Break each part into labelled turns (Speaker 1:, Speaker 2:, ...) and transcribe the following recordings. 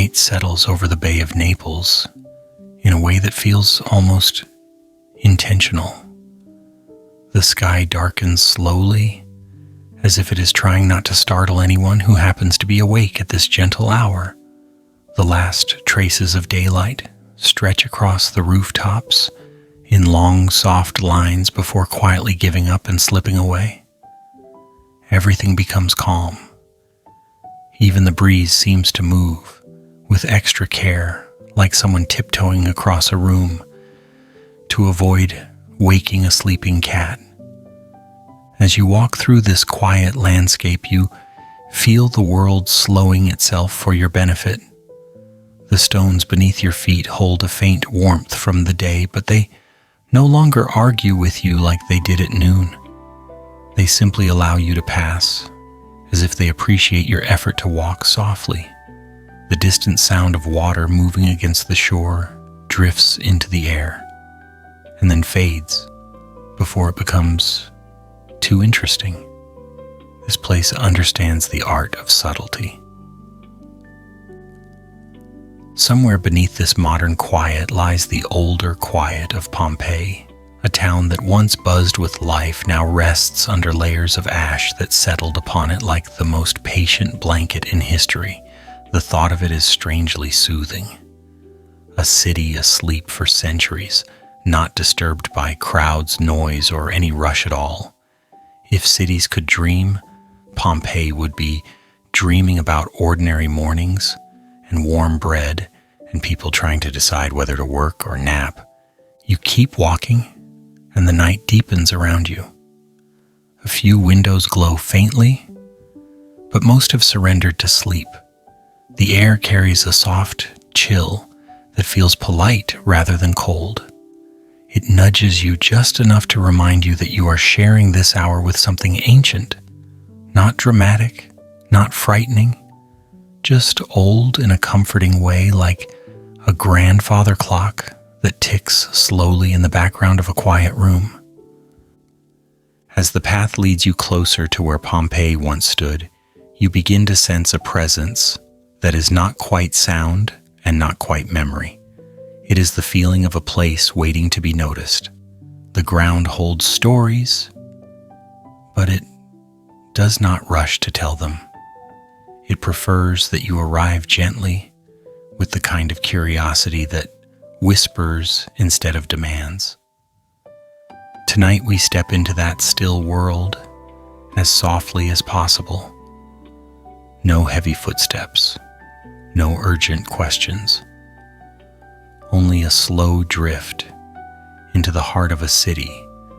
Speaker 1: night settles over the Bay of Naples in a way that feels almost intentional. The sky darkens slowly, as if it is trying not to startle anyone who happens to be awake at this gentle hour. The last traces of daylight stretch across the rooftops in long, soft lines before quietly giving up and slipping away. Everything becomes calm. Even the breeze seems to move with extra care, like someone tiptoeing across a room to avoid waking a sleeping cat. As you walk through this quiet landscape, you feel the world slowing itself for your benefit. The stones beneath your feet hold a faint warmth from the day, but they no longer argue with you like they did at noon. They simply allow you to pass, as if they appreciate your effort to walk softly. The distant sound of water moving against the shore drifts into the air, and then fades before it becomes too interesting. This place understands the art of subtlety. Somewhere beneath this modern quiet lies the older quiet of Pompeii. A town that once buzzed with life now rests under layers of ash that settled upon it like the most patient blanket in history. The thought of it is strangely soothing. A city asleep for centuries, not disturbed by crowds, noise, or any rush at all. If cities could dream, Pompeii would be dreaming about ordinary mornings and warm bread and people trying to decide whether to work or nap. You keep walking, and the night deepens around you. A few windows glow faintly, but most have surrendered to sleep. The air carries a soft chill that feels polite rather than cold. It nudges you just enough to remind you that you are sharing this hour with something ancient, not dramatic, not frightening, just old in a comforting way, like a grandfather clock that ticks slowly in the background of a quiet room. As the path leads you closer to where Pompeii once stood, you begin to sense a presence that is not quite sound and not quite memory. It is the feeling of a place waiting to be noticed. The ground holds stories, but it does not rush to tell them. It prefers that you arrive gently, with the kind of curiosity that whispers instead of demands. Tonight we step into that still world as softly as possible. No heavy footsteps, no urgent questions. Only a slow drift into the heart of a city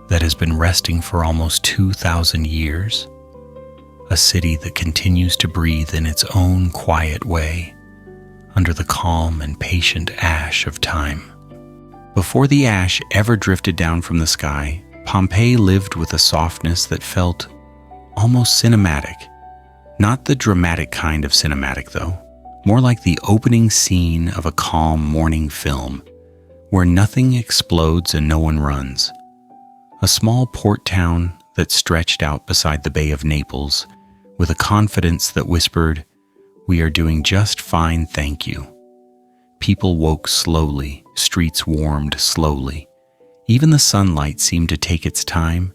Speaker 1: that has been resting for almost 2,000 years. A city that continues to breathe in its own quiet way under the calm and patient ash of time. Before the ash ever drifted down from the sky, Pompeii lived with a softness that felt almost cinematic. Not the dramatic kind of cinematic, though. More like the opening scene of a calm morning film, where nothing explodes and no one runs. A small port town that stretched out beside the Bay of Naples, with a confidence that whispered, "We are doing just fine, thank you." People woke slowly, streets warmed slowly. Even the sunlight seemed to take its time,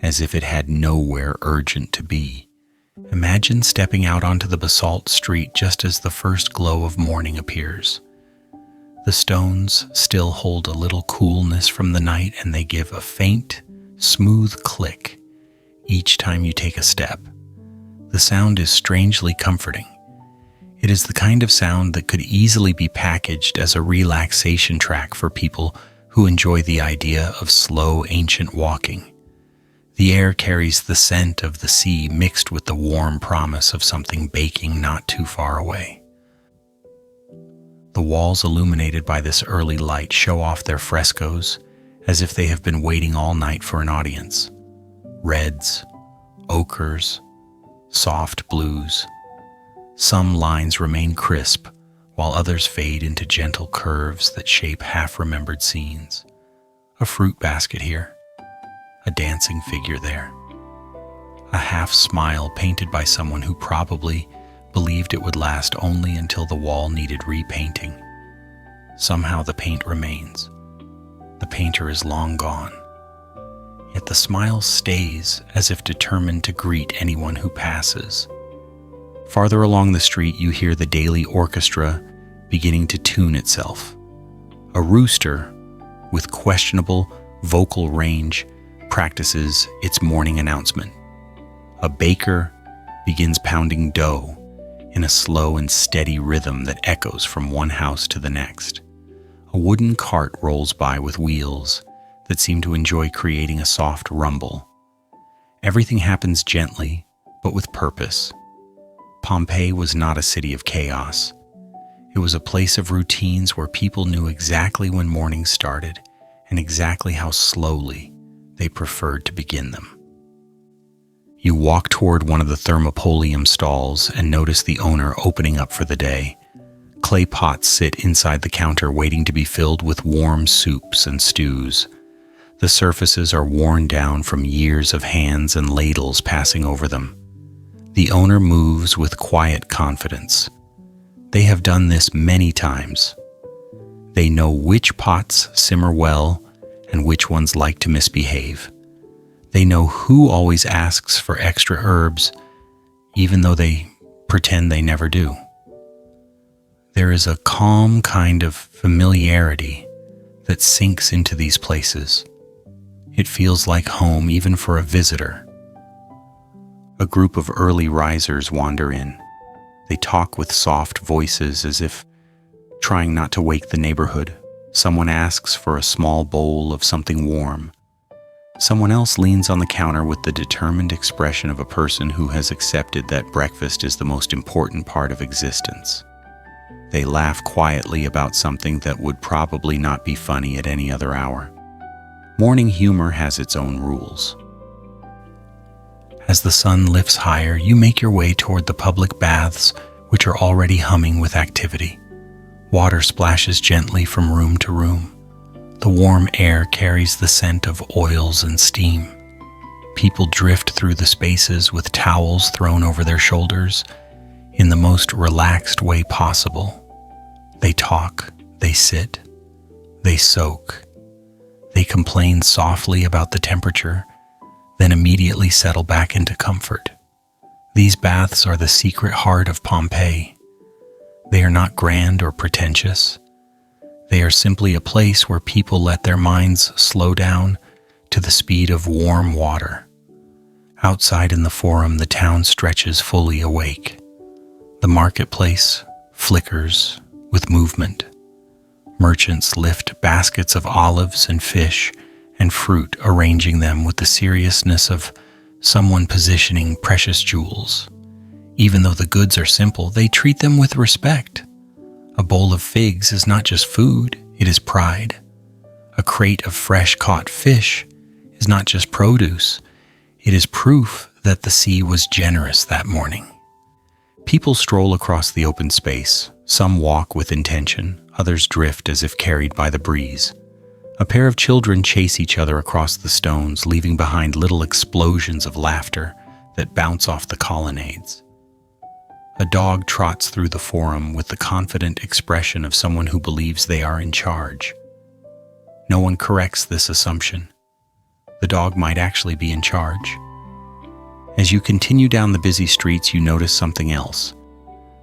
Speaker 1: as if it had nowhere urgent to be. Imagine stepping out onto the basalt street just as the first glow of morning appears. The stones still hold a little coolness from the night, and they give a faint, smooth click each time you take a step. The sound is strangely comforting. It is the kind of sound that could easily be packaged as a relaxation track for people who enjoy the idea of slow, ancient walking. The air carries the scent of the sea mixed with the warm promise of something baking not too far away. The walls illuminated by this early light show off their frescoes as if they have been waiting all night for an audience. Reds, ochres, soft blues. Some lines remain crisp, while others fade into gentle curves that shape half-remembered scenes. A fruit basket here, a dancing figure there, a half smile painted by someone who probably believed it would last only until the wall needed repainting. Somehow the paint remains. The painter is long gone. Yet the smile stays as if determined to greet anyone who passes. Farther along the street, you hear the daily orchestra beginning to tune itself. A rooster, with questionable vocal range, practices its morning announcement. A baker begins pounding dough in a slow and steady rhythm that echoes from one house to the next. A wooden cart rolls by with wheels that seem to enjoy creating a soft rumble. Everything happens gently, but with purpose. Pompeii was not a city of chaos. It was a place of routines where people knew exactly when morning started and exactly how slowly they preferred to begin them. You walk toward one of the thermopolium stalls and notice the owner opening up for the day. Clay pots sit inside the counter waiting to be filled with warm soups and stews. The surfaces are worn down from years of hands and ladles passing over them. The owner moves with quiet confidence. They have done this many times. They know which pots simmer well and which ones like to misbehave. They know who always asks for extra herbs, even though they pretend they never do. There is a calm kind of familiarity that sinks into these places. It feels like home even for a visitor. A group of early risers wander in. They talk with soft voices as if trying not to wake the neighborhood. Someone asks for a small bowl of something warm. Someone else leans on the counter with the determined expression of a person who has accepted that breakfast is the most important part of existence. They laugh quietly about something that would probably not be funny at any other hour. Morning humor has its own rules. As the sun lifts higher, you make your way toward the public baths, which are already humming with activity. Water splashes gently from room to room. The warm air carries the scent of oils and steam. People drift through the spaces with towels thrown over their shoulders in the most relaxed way possible. They talk, they sit, they soak. They complain softly about the temperature, then immediately settle back into comfort. These baths are the secret heart of Pompeii. They are not grand or pretentious. They are simply a place where people let their minds slow down to the speed of warm water. Outside in the forum, the town stretches fully awake. The marketplace flickers with movement. Merchants lift baskets of olives and fish and fruit, arranging them with the seriousness of someone positioning precious jewels. Even though the goods are simple, they treat them with respect. A bowl of figs is not just food, it is pride. A crate of fresh caught fish is not just produce, it is proof that the sea was generous that morning. People stroll across the open space. Some walk with intention, others drift as if carried by the breeze. A pair of children chase each other across the stones, leaving behind little explosions of laughter that bounce off the colonnades. A dog trots through the forum with the confident expression of someone who believes they are in charge. No one corrects this assumption. The dog might actually be in charge. As you continue down the busy streets, you notice something else.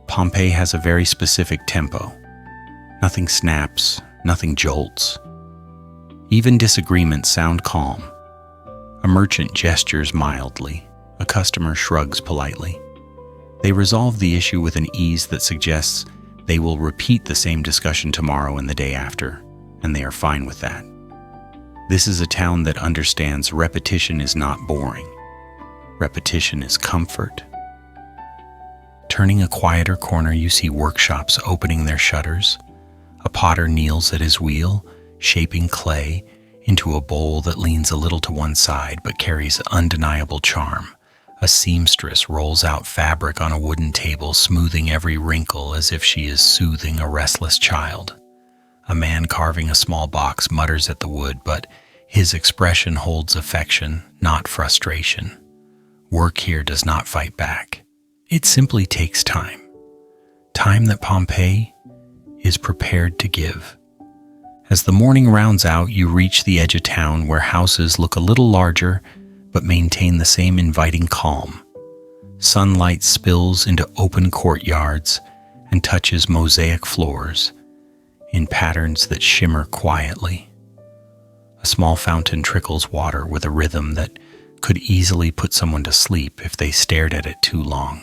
Speaker 1: Pompeii has a very specific tempo. Nothing snaps, nothing jolts. Even disagreements sound calm. A merchant gestures mildly. A customer shrugs politely. They resolve the issue with an ease that suggests they will repeat the same discussion tomorrow and the day after, and they are fine with that. This is a town that understands repetition is not boring. Repetition is comfort. Turning a quieter corner, you see workshops opening their shutters. A potter kneels at his wheel, shaping clay into a bowl that leans a little to one side but carries undeniable charm. A seamstress rolls out fabric on a wooden table, smoothing every wrinkle as if she is soothing a restless child. A man carving a small box mutters at the wood, but his expression holds affection, not frustration. Work here does not fight back. It simply takes time. time that Pompeii is prepared to give. As the morning rounds out, you reach the edge of town where houses look a little larger but maintain the same inviting calm. Sunlight spills into open courtyards and touches mosaic floors in patterns that shimmer quietly. A small fountain trickles water with a rhythm that could easily put someone to sleep if they stared at it too long.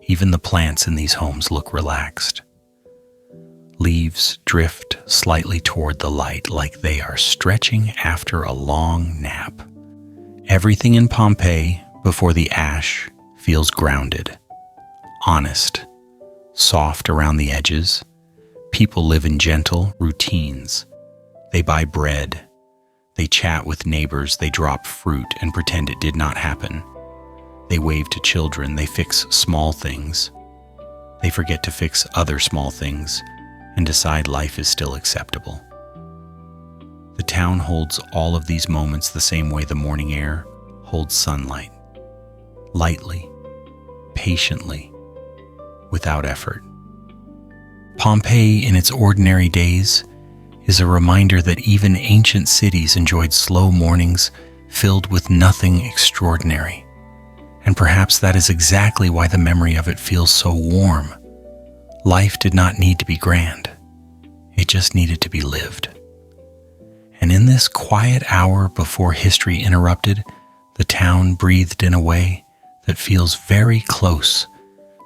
Speaker 1: Even the plants in these homes look relaxed. Leaves drift slightly toward the light like they are stretching after a long nap. Everything in Pompeii before the ash feels grounded, honest, soft around the edges. People live in gentle routines. They buy bread. They chat with neighbors. They drop fruit and pretend it did not happen. They wave to children. They fix small things. They forget to fix other small things and decide life is still acceptable. The town holds all of these moments the same way the morning air holds sunlight. Lightly, patiently, without effort. Pompeii in its ordinary days is a reminder that even ancient cities enjoyed slow mornings filled with nothing extraordinary. And perhaps that is exactly why the memory of it feels so warm. Life did not need to be grand. It just needed to be lived. And in this quiet hour before history interrupted, the town breathed in a way that feels very close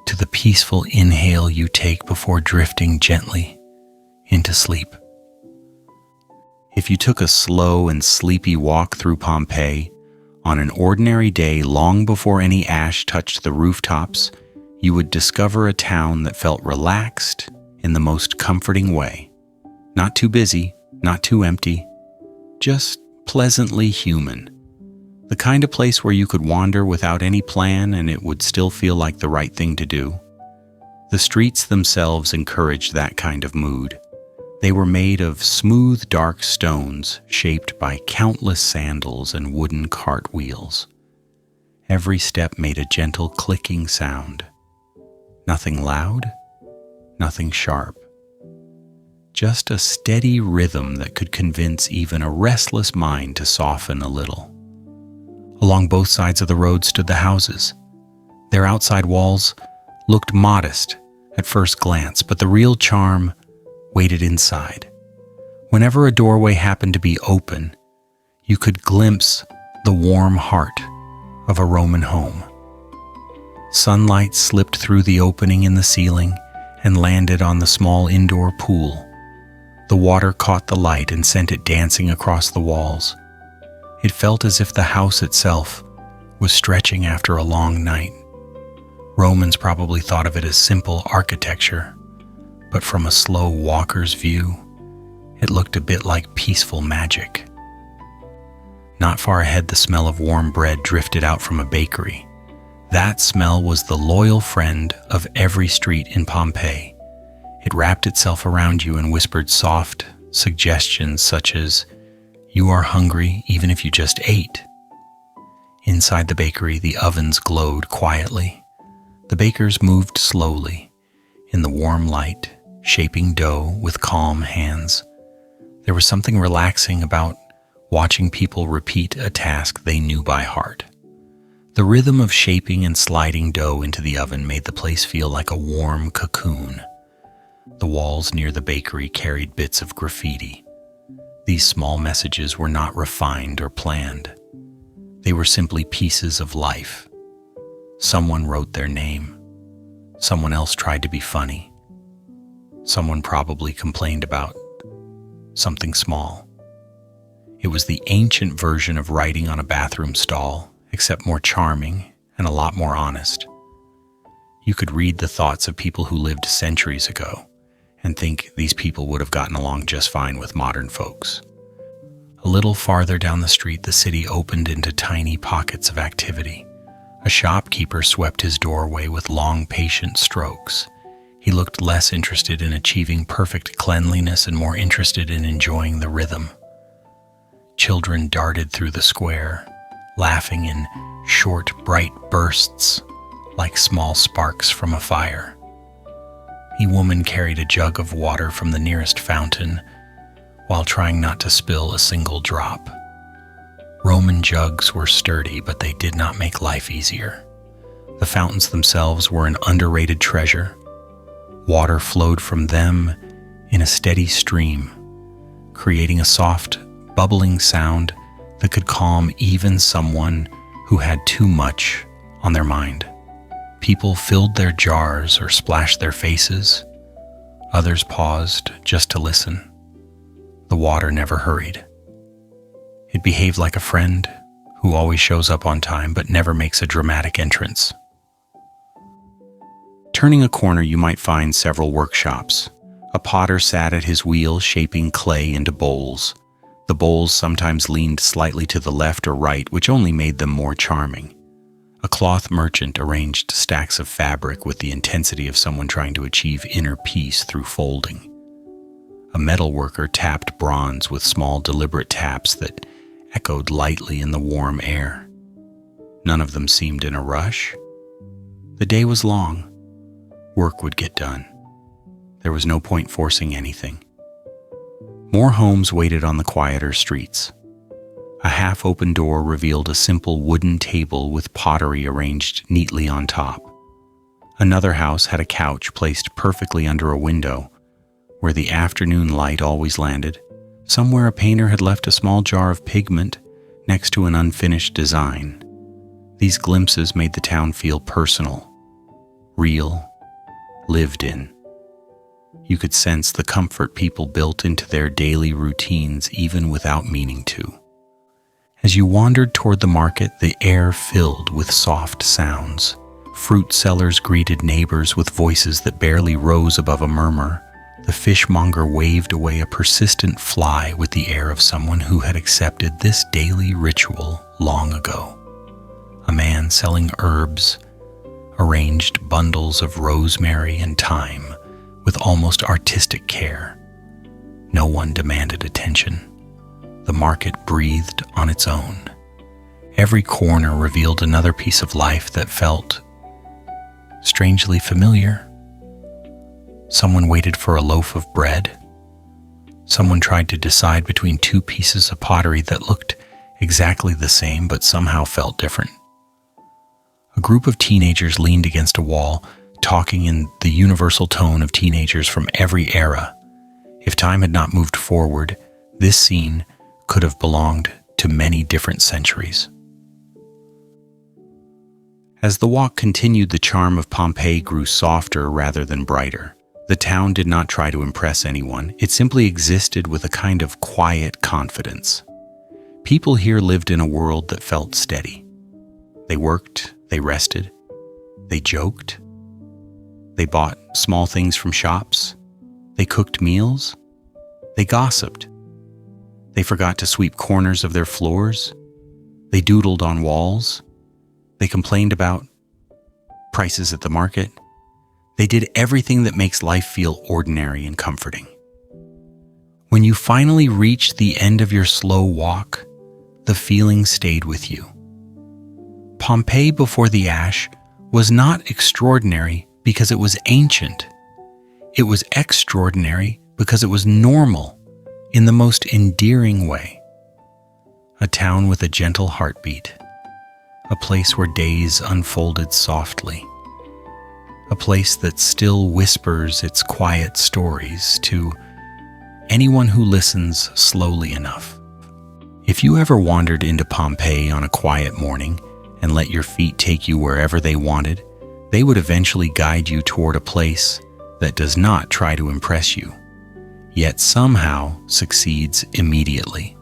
Speaker 1: to the peaceful inhale you take before drifting gently into sleep. If you took a slow and sleepy walk through Pompeii on an ordinary day long before any ash touched the rooftops, you would discover a town that felt relaxed in the most comforting way. Not too busy, not too empty, just pleasantly human. The kind of place where you could wander without any plan and it would still feel like the right thing to do. The streets themselves encouraged that kind of mood. They were made of smooth, dark stones shaped by countless sandals and wooden cartwheels. Every step made a gentle clicking sound. Nothing loud, nothing sharp. Just a steady rhythm that could convince even a restless mind to soften a little. Along both sides of the road stood the houses. Their outside walls looked modest at first glance, but the real charm waited inside. Whenever a doorway happened to be open, you could glimpse the warm heart of a Roman home. Sunlight slipped through the opening in the ceiling and landed on the small indoor pool. The water caught the light and sent it dancing across the walls. It felt as if the house itself was stretching after a long night. Romans probably thought of it as simple architecture, but from a slow walker's view, it looked a bit like peaceful magic. Not far ahead, the smell of warm bread drifted out from a bakery. That smell was the loyal friend of every street in Pompeii. It wrapped itself around you and whispered soft suggestions such as, "You are hungry even if you just ate." Inside the bakery, the ovens glowed quietly. The bakers moved slowly in the warm light, shaping dough with calm hands. There was something relaxing about watching people repeat a task they knew by heart. The rhythm of shaping and sliding dough into the oven made the place feel like a warm cocoon. The walls near the bakery carried bits of graffiti. These small messages were not refined or planned. They were simply pieces of life. Someone wrote their name. Someone else tried to be funny. Someone probably complained about something small. It was the ancient version of writing on a bathroom stall, except more charming and a lot more honest. You could read the thoughts of people who lived centuries ago and think these people would have gotten along just fine with modern folks. A little farther down the street, the city opened into tiny pockets of activity. A shopkeeper swept his doorway with long, patient strokes. He looked less interested in achieving perfect cleanliness and more interested in enjoying the rhythm. Children darted through the square, laughing in short, bright bursts like small sparks from a fire. A woman carried a jug of water from the nearest fountain while trying not to spill a single drop. Roman jugs were sturdy, but they did not make life easier. The fountains themselves were an underrated treasure. Water flowed from them in a steady stream, creating a soft, bubbling sound that could calm even someone who had too much on their mind. People filled their jars or splashed their faces. Others paused just to listen. The water never hurried. It behaved like a friend who always shows up on time but never makes a dramatic entrance. Turning a corner, you might find several workshops. A potter sat at his wheel shaping clay into bowls. The bowls sometimes leaned slightly to the left or right, which only made them more charming. A cloth merchant arranged stacks of fabric with the intensity of someone trying to achieve inner peace through folding. A metal worker tapped bronze with small, deliberate taps that echoed lightly in the warm air. None of them seemed in a rush. The day was long. Work would get done. There was no point forcing anything. More homes waited on the quieter streets. A half-open door revealed a simple wooden table with pottery arranged neatly on top. Another house had a couch placed perfectly under a window, where the afternoon light always landed. Somewhere a painter had left a small jar of pigment next to an unfinished design. These glimpses made the town feel personal, real, lived in. You could sense the comfort people built into their daily routines even without meaning to. As you wandered toward the market, the air filled with soft sounds. Fruit sellers greeted neighbors with voices that barely rose above a murmur. The fishmonger waved away a persistent fly with the air of someone who had accepted this daily ritual long ago. A man selling herbs arranged bundles of rosemary and thyme with almost artistic care. No one demanded attention. The market breathed on its own. Every corner revealed another piece of life that felt strangely familiar. Someone waited for a loaf of bread. Someone tried to decide between two pieces of pottery that looked exactly the same but somehow felt different. A group of teenagers leaned against a wall, talking in the universal tone of teenagers from every era. If time had not moved forward, this scene could have belonged to many different centuries. As the walk continued, the charm of Pompeii grew softer rather than brighter. The town did not try to impress anyone. It simply existed with a kind of quiet confidence. People here lived in a world that felt steady. They worked, they rested, they joked, they bought small things from shops, they cooked meals, they gossiped, they forgot to sweep corners of their floors, they doodled on walls, they complained about prices at the market. They did everything that makes life feel ordinary and comforting. When you finally reached the end of your slow walk, the feeling stayed with you. Pompeii before the ash was not extraordinary because it was ancient. It was extraordinary because it was normal in the most endearing way. A town with a gentle heartbeat. A place where days unfolded softly. A place that still whispers its quiet stories to anyone who listens slowly enough. If you ever wandered into Pompeii on a quiet morning and let your feet take you wherever they wanted, they would eventually guide you toward a place that does not try to impress you, yet somehow succeeds immediately.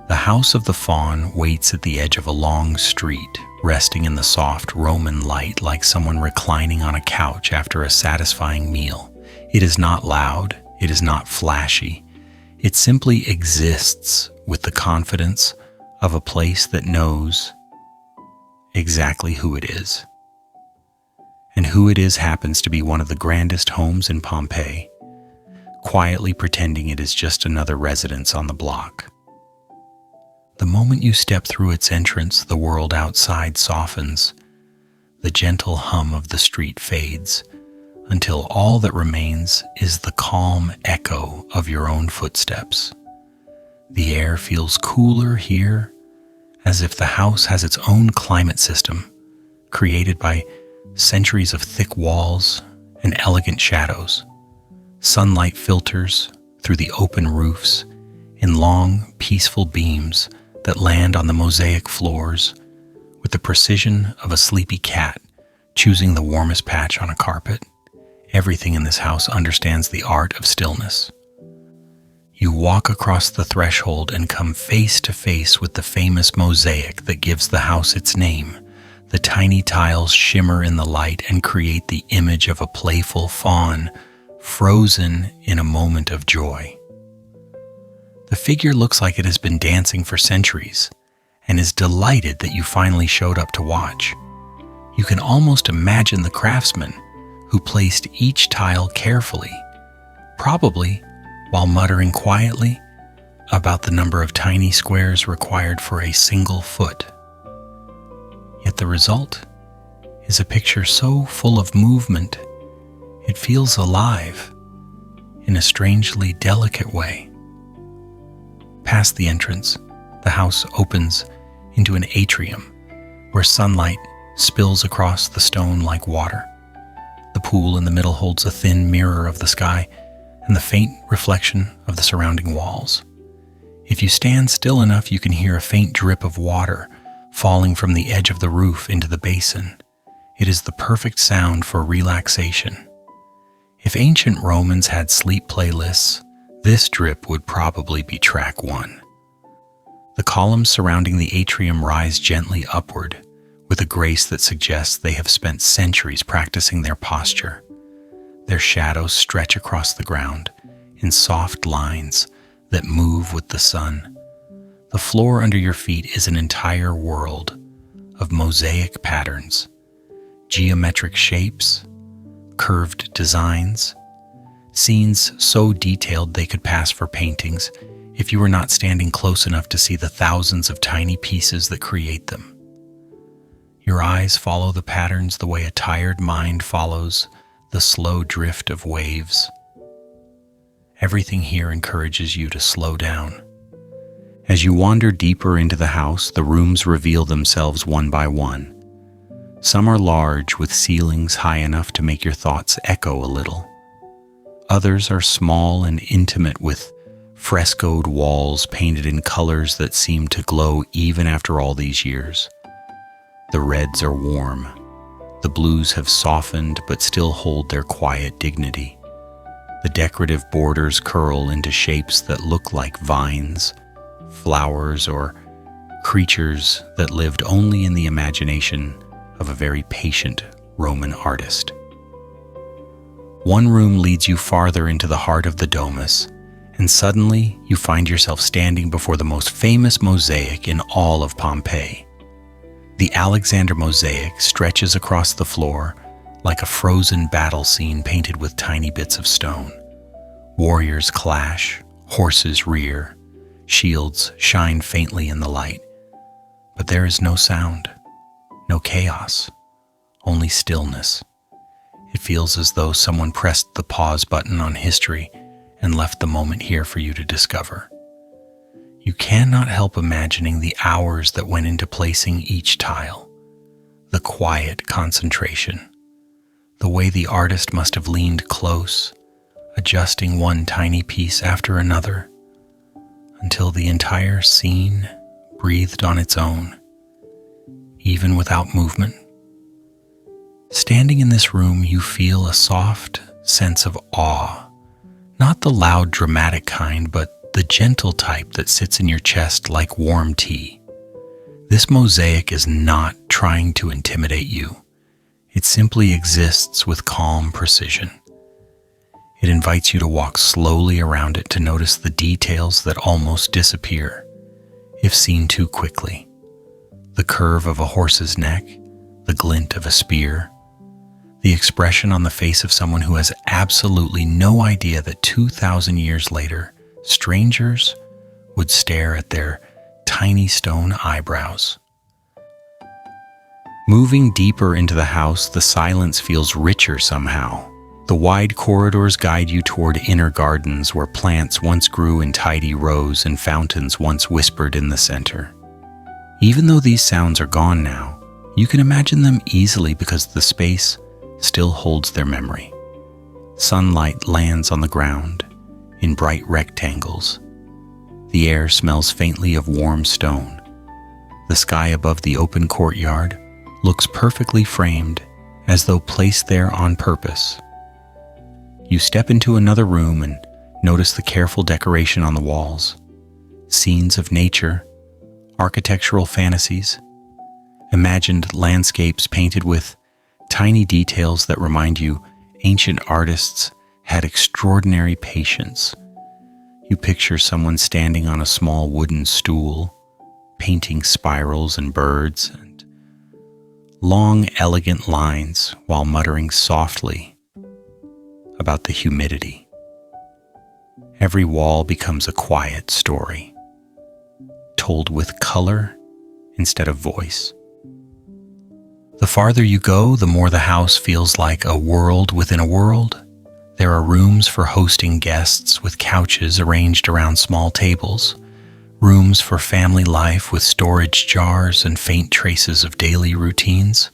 Speaker 1: The house of the Faun waits at the edge of a long street, resting in the soft Roman light like someone reclining on a couch after a satisfying meal. It is not loud, it is not flashy. It simply exists with the confidence of a place that knows exactly who it is. And who it is happens to be one of the grandest homes in Pompeii, quietly pretending it is just another residence on the block. The moment you step through its entrance, the world outside softens. The gentle hum of the street fades until all that remains is the calm echo of your own footsteps. The air feels cooler here, as if the house has its own climate system, created by centuries of thick walls and elegant shadows. Sunlight filters through the open roofs in long, peaceful beams that land on the mosaic floors with the precision of a sleepy cat choosing the warmest patch on a carpet. Everything in this house understands the art of stillness. You walk across the threshold and come face to face with the famous mosaic that gives the house its name. The tiny tiles shimmer in the light and create the image of a playful faun, frozen in a moment of joy. The figure looks like it has been dancing for centuries and is delighted that you finally showed up to watch. You can almost imagine the craftsman who placed each tile carefully, probably while muttering quietly about the number of tiny squares required for a single foot. Yet the result is a picture so full of movement, it feels alive in a strangely delicate way. Past the entrance, the house opens into an atrium where sunlight spills across the stone like water. The pool in the middle holds a thin mirror of the sky and the faint reflection of the surrounding walls. If you stand still enough, you can hear a faint drip of water falling from the edge of the roof into the basin. It is the perfect sound for relaxation. If ancient Romans had sleep playlists, this drip would probably be track 1. The columns surrounding the atrium rise gently upward, with a grace that suggests they have spent centuries practicing their posture. Their shadows stretch across the ground in soft lines that move with the sun. The floor under your feet is an entire world of mosaic patterns, geometric shapes, curved designs, scenes so detailed they could pass for paintings if you were not standing close enough to see the thousands of tiny pieces that create them. Your eyes follow the patterns the way a tired mind follows the slow drift of waves. Everything here encourages you to slow down. As you wander deeper into the house, the rooms reveal themselves one by one. Some are large, with ceilings high enough to make your thoughts echo a little. Others are small and intimate, with frescoed walls painted in colors that seem to glow even after all these years. The reds are warm. The blues have softened but still hold their quiet dignity. The decorative borders curl into shapes that look like vines, flowers, or creatures that lived only in the imagination of a very patient Roman artist. One room leads you farther into the heart of the domus, and suddenly you find yourself standing before the most famous mosaic in all of Pompeii. The Alexander mosaic stretches across the floor like a frozen battle scene painted with tiny bits of stone. Warriors clash, horses rear, shields shine faintly in the light. But there is no sound, no chaos, only stillness. It feels as though someone pressed the pause button on history and left the moment here for you to discover. You cannot help imagining the hours that went into placing each tile, the quiet concentration, the way the artist must have leaned close, adjusting one tiny piece after another, until the entire scene breathed on its own, even without movement. Standing in this room, you feel a soft sense of awe, not the loud, dramatic kind, but the gentle type that sits in your chest like warm tea. This mosaic is not trying to intimidate you. It simply exists with calm precision. It invites you to walk slowly around it to notice the details that almost disappear if seen too quickly. The curve of a horse's neck, the glint of a spear, the expression on the face of someone who has absolutely no idea that 2,000 years later, strangers would stare at their tiny stone eyebrows. Moving deeper into the house, the silence feels richer somehow. The wide corridors guide you toward inner gardens where plants once grew in tidy rows and fountains once whispered in the center. Even though these sounds are gone now, you can imagine them easily because the space still holds their memory. Sunlight lands on the ground in bright rectangles. The air smells faintly of warm stone. The sky above the open courtyard looks perfectly framed, as though placed there on purpose. You step into another room and notice the careful decoration on the walls. Scenes of nature, architectural fantasies, imagined landscapes painted with tiny details that remind you ancient artists had extraordinary patience. You picture someone standing on a small wooden stool, painting spirals and birds and long, elegant lines while muttering softly about the humidity. Every wall becomes a quiet story, told with color instead of voice. The farther you go, the more the house feels like a world within a world. There are rooms for hosting guests with couches arranged around small tables, rooms for family life with storage jars and faint traces of daily routines,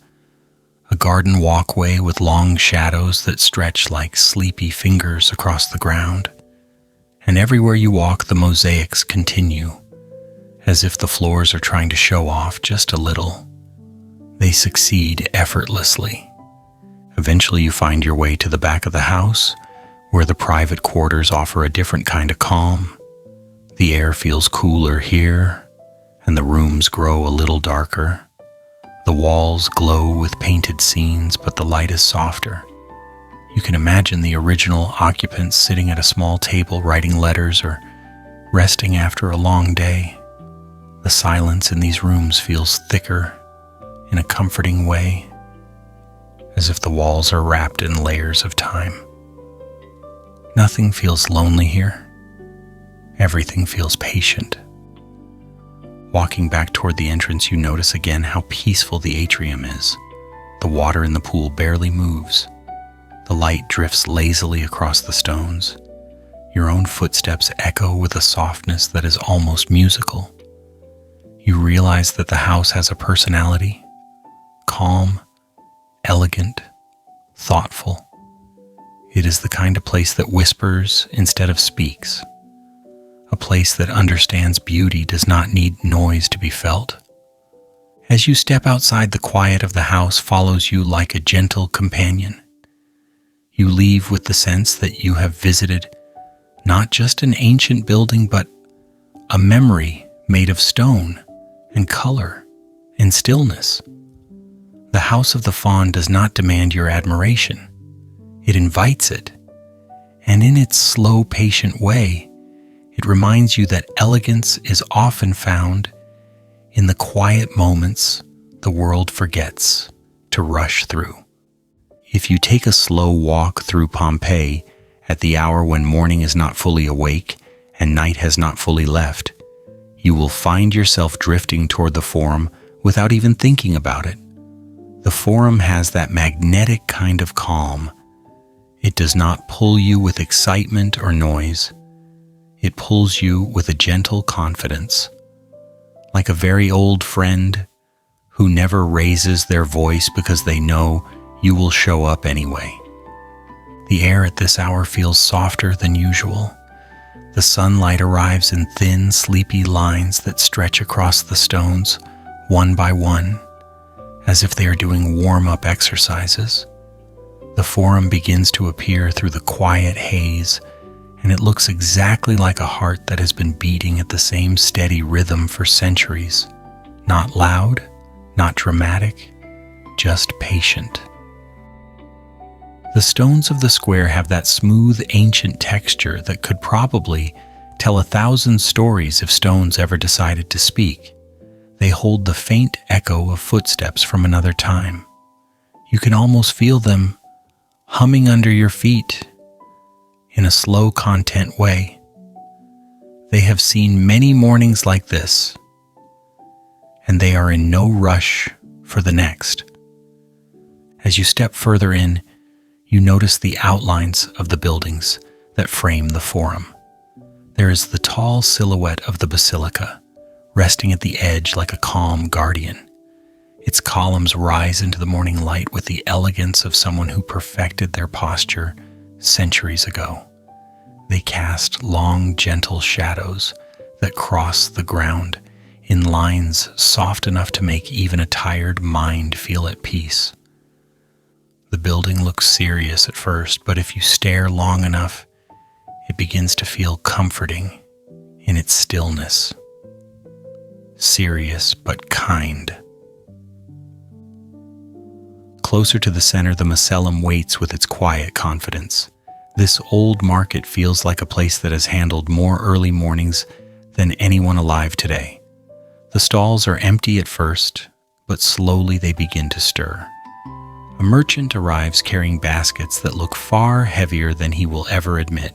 Speaker 1: a garden walkway with long shadows that stretch like sleepy fingers across the ground. And everywhere you walk, the mosaics continue, as if the floors are trying to show off just a little. They succeed effortlessly. Eventually you find your way to the back of the house, where the private quarters offer a different kind of calm. The air feels cooler here, and the rooms grow a little darker. The walls glow with painted scenes, but the light is softer. You can imagine the original occupants sitting at a small table writing letters or resting after a long day. The silence in these rooms feels thicker in a comforting way, as if the walls are wrapped in layers of time. Nothing feels lonely here. Everything feels patient. Walking back toward the entrance, you notice again how peaceful the atrium is. The water in the pool barely moves. The light drifts lazily across the stones. Your own footsteps echo with a softness that is almost musical. You realize that the house has a personality, calm, elegant, thoughtful. It is the kind of place that whispers instead of speaks. A place that understands beauty does not need noise to be felt. As you step outside, the quiet of the house follows you like a gentle companion. You leave with the sense that you have visited not just an ancient building, but a memory made of stone and color and stillness. The house of the Faun does not demand your admiration. It invites it, and in its slow, patient way, it reminds you that elegance is often found in the quiet moments the world forgets to rush through. If you take a slow walk through Pompeii at the hour when morning is not fully awake and night has not fully left, you will find yourself drifting toward the Forum without even thinking about it. The Forum has that magnetic kind of calm. It does not pull you with excitement or noise. It pulls you with a gentle confidence, like a very old friend who never raises their voice because they know you will show up anyway. The air at this hour feels softer than usual. The sunlight arrives in thin, sleepy lines that stretch across the stones, one by one, as if they are doing warm-up exercises. The Forum begins to appear through the quiet haze, and it looks exactly like a heart that has been beating at the same steady rhythm for centuries. Not loud, not dramatic, just patient. The stones of the square have that smooth, ancient texture that could probably tell 1,000 stories if stones ever decided to speak. They hold the faint echo of footsteps from another time. You can almost feel them humming under your feet in a slow content way. They have seen many mornings like this, and they are in no rush for the next. As you step further in, You notice the outlines of the buildings that frame the forum. There is the tall silhouette of the basilica, resting at the edge like a calm guardian. Its columns rise into the morning light with the elegance of someone who perfected their posture centuries ago. They cast long, gentle shadows that cross the ground in lines soft enough to make even a tired mind feel at peace. The building looks serious at first, but if you stare long enough, it begins to feel comforting in its stillness. Serious but kind. Closer to the center, the Macellum waits with its quiet confidence. This old market feels like a place that has handled more early mornings than anyone alive today. The stalls are empty at first, but slowly they begin to stir. A merchant arrives carrying baskets that look far heavier than he will ever admit.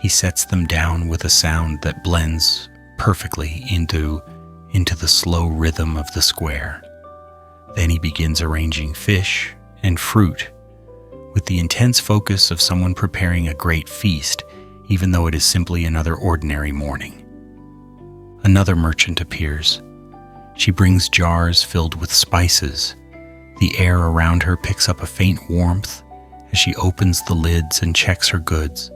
Speaker 1: He sets them down with a sound that blends perfectly into the slow rhythm of the square. Then he begins arranging fish and fruit with the intense focus of someone preparing a great feast, even though it is simply another ordinary morning. Another merchant appears. She brings jars filled with spices. The air around her picks up a faint warmth as she opens the lids and checks her goods.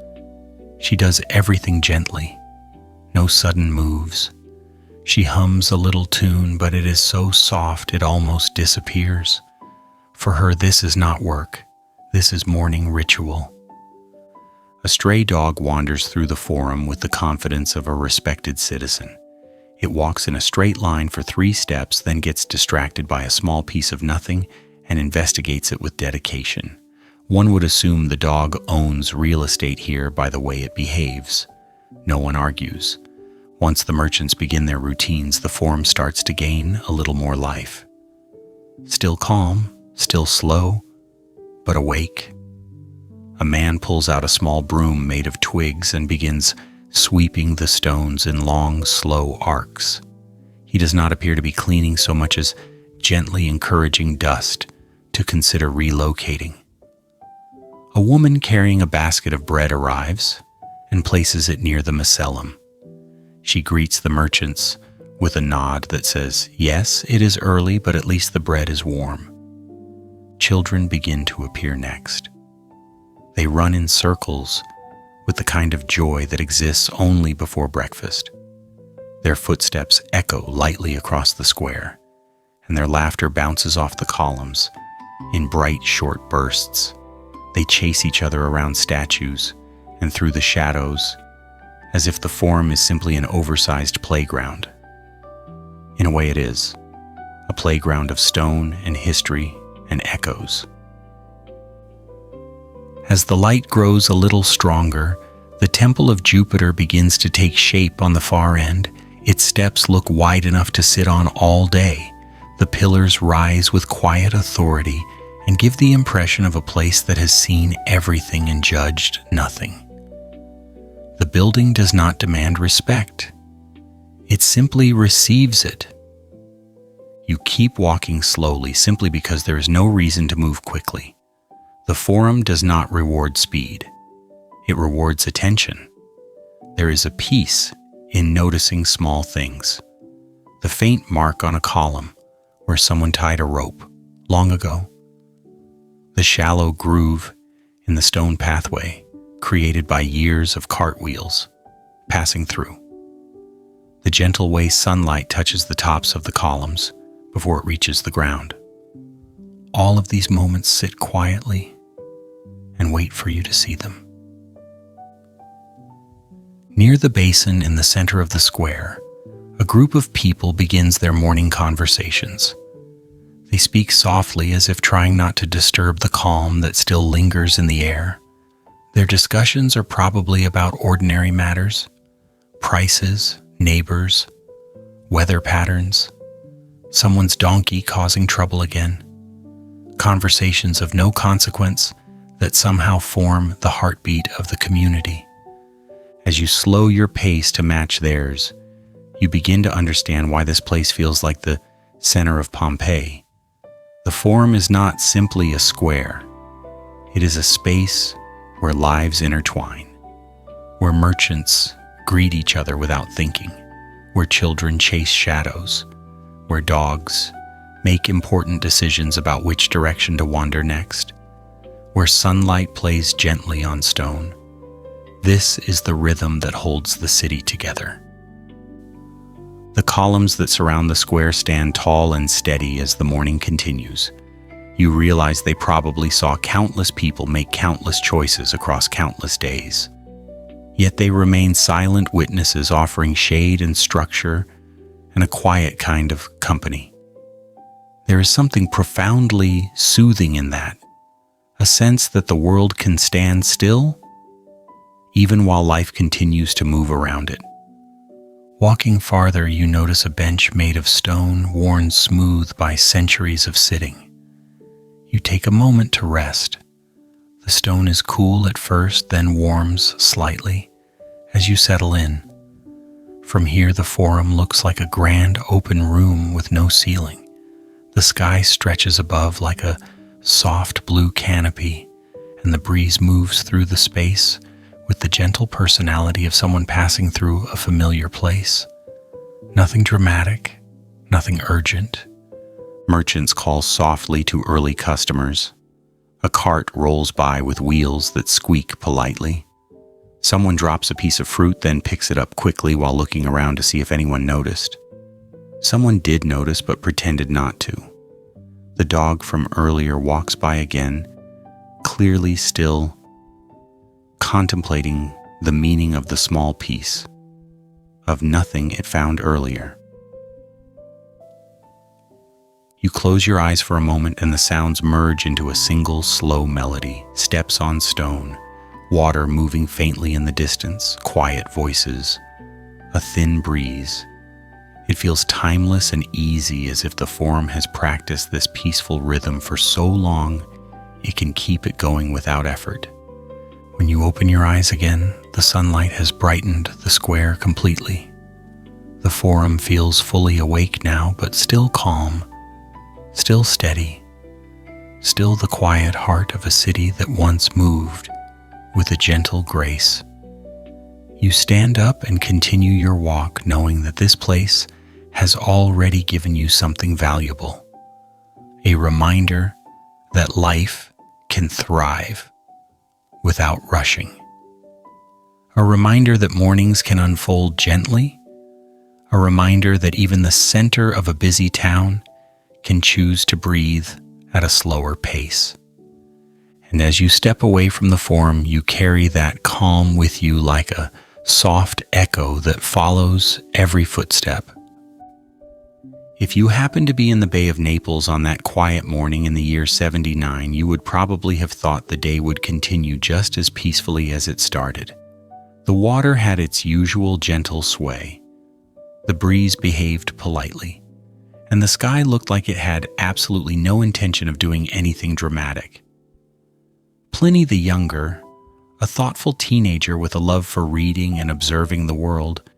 Speaker 1: She does everything gently, no sudden moves. She hums a little tune, but it is so soft it almost disappears. For her, this is not work. This is morning ritual. A stray dog wanders through the forum with the confidence of a respected citizen. It walks in a straight line for 3 steps, then gets distracted by a small piece of nothing and investigates it with dedication. One would assume the dog owns real estate here by the way it behaves. No one argues. Once the merchants begin their routines, the forum starts to gain a little more life. Still calm, still slow, but awake. A man pulls out a small broom made of twigs and begins sweeping the stones in long, slow arcs. He does not appear to be cleaning so much as gently encouraging dust to consider relocating. A woman carrying a basket of bread arrives and places it near the Macellum. She greets the merchants with a nod that says, "Yes, it is early, but at least the bread is warm." Children begin to appear next. They run in circles with the kind of joy that exists only before breakfast. Their footsteps echo lightly across the square, and their laughter bounces off the columns in bright, short bursts. They chase each other around statues and through the shadows, as if the forum is simply an oversized playground. In a way it is, a playground of stone and history and echoes. As the light grows a little stronger, the temple of Jupiter begins to take shape on the far end. Its steps look wide enough to sit on all day. The pillars rise with quiet authority and give the impression of a place that has seen everything and judged nothing. The building does not demand respect. It simply receives it. You keep walking slowly simply because there is no reason to move quickly. The forum does not reward speed. It rewards attention. There is a peace in noticing small things. The faint mark on a column where someone tied a rope long ago. The shallow groove in the stone pathway created by years of cartwheels passing through. The gentle way sunlight touches the tops of the columns before it reaches the ground. All of these moments sit quietly and wait for you to see them. Near the basin in the center of the square, a group of people begins their morning conversations. They speak softly as if trying not to disturb the calm that still lingers in the air. Their discussions are probably about ordinary matters, prices, neighbors, weather patterns, someone's donkey causing trouble again. Conversations of no consequence that somehow form the heartbeat of the community. As you slow your pace to match theirs, you begin to understand why this place feels like the center of Pompeii. The forum is not simply a square. It is a space where lives intertwine, where merchants greet each other without thinking, where children chase shadows, where dogs make important decisions about which direction to wander next, where sunlight plays gently on stone. This is the rhythm that holds the city together. The columns that surround the square stand tall and steady as the morning continues. You realize they probably saw countless people make countless choices across countless days. Yet they remain silent witnesses, offering shade and structure and a quiet kind of company. There is something profoundly soothing in that, a sense that the world can stand still, even while life continues to move around it. Walking farther, you notice a bench made of stone, worn smooth by centuries of sitting. You take a moment to rest. The stone is cool at first, then warms slightly as you settle in. From here, the forum looks like a grand open room with no ceiling. The sky stretches above like a soft blue canopy, and the breeze moves through the space with the gentle personality of someone passing through a familiar place. Nothing dramatic, nothing urgent. Merchants call softly to early customers. A cart rolls by with wheels that squeak politely. Someone drops a piece of fruit, then picks it up quickly while looking around to see if anyone noticed. Someone did notice but pretended not to. The dog from earlier walks by again, clearly still contemplating the meaning of the small piece of nothing it found earlier. You close your eyes for a moment and the sounds merge into a single slow melody. Steps on stone, water moving faintly in the distance, quiet voices, a thin breeze. It feels timeless and easy, as if the forum has practiced this peaceful rhythm for so long it can keep it going without effort. When you open your eyes again, the sunlight has brightened the square completely. The forum feels fully awake now, but still calm, still steady, still the quiet heart of a city that once moved with a gentle grace. You stand up and continue your walk, knowing that this place has already given you something valuable, a reminder that life can thrive without rushing, a reminder that mornings can unfold gently, a reminder that even the center of a busy town can choose to breathe at a slower pace. And as you step away from the forum, you carry that calm with you like a soft echo that follows every footstep. If you happened to be in the Bay of Naples on that quiet morning in the year 79, you would probably have thought the day would continue just as peacefully as it started. The water had its usual gentle sway. The breeze behaved politely, and the sky looked like it had absolutely no intention of doing anything dramatic. Pliny the Younger, a thoughtful teenager with a love for reading and observing the world,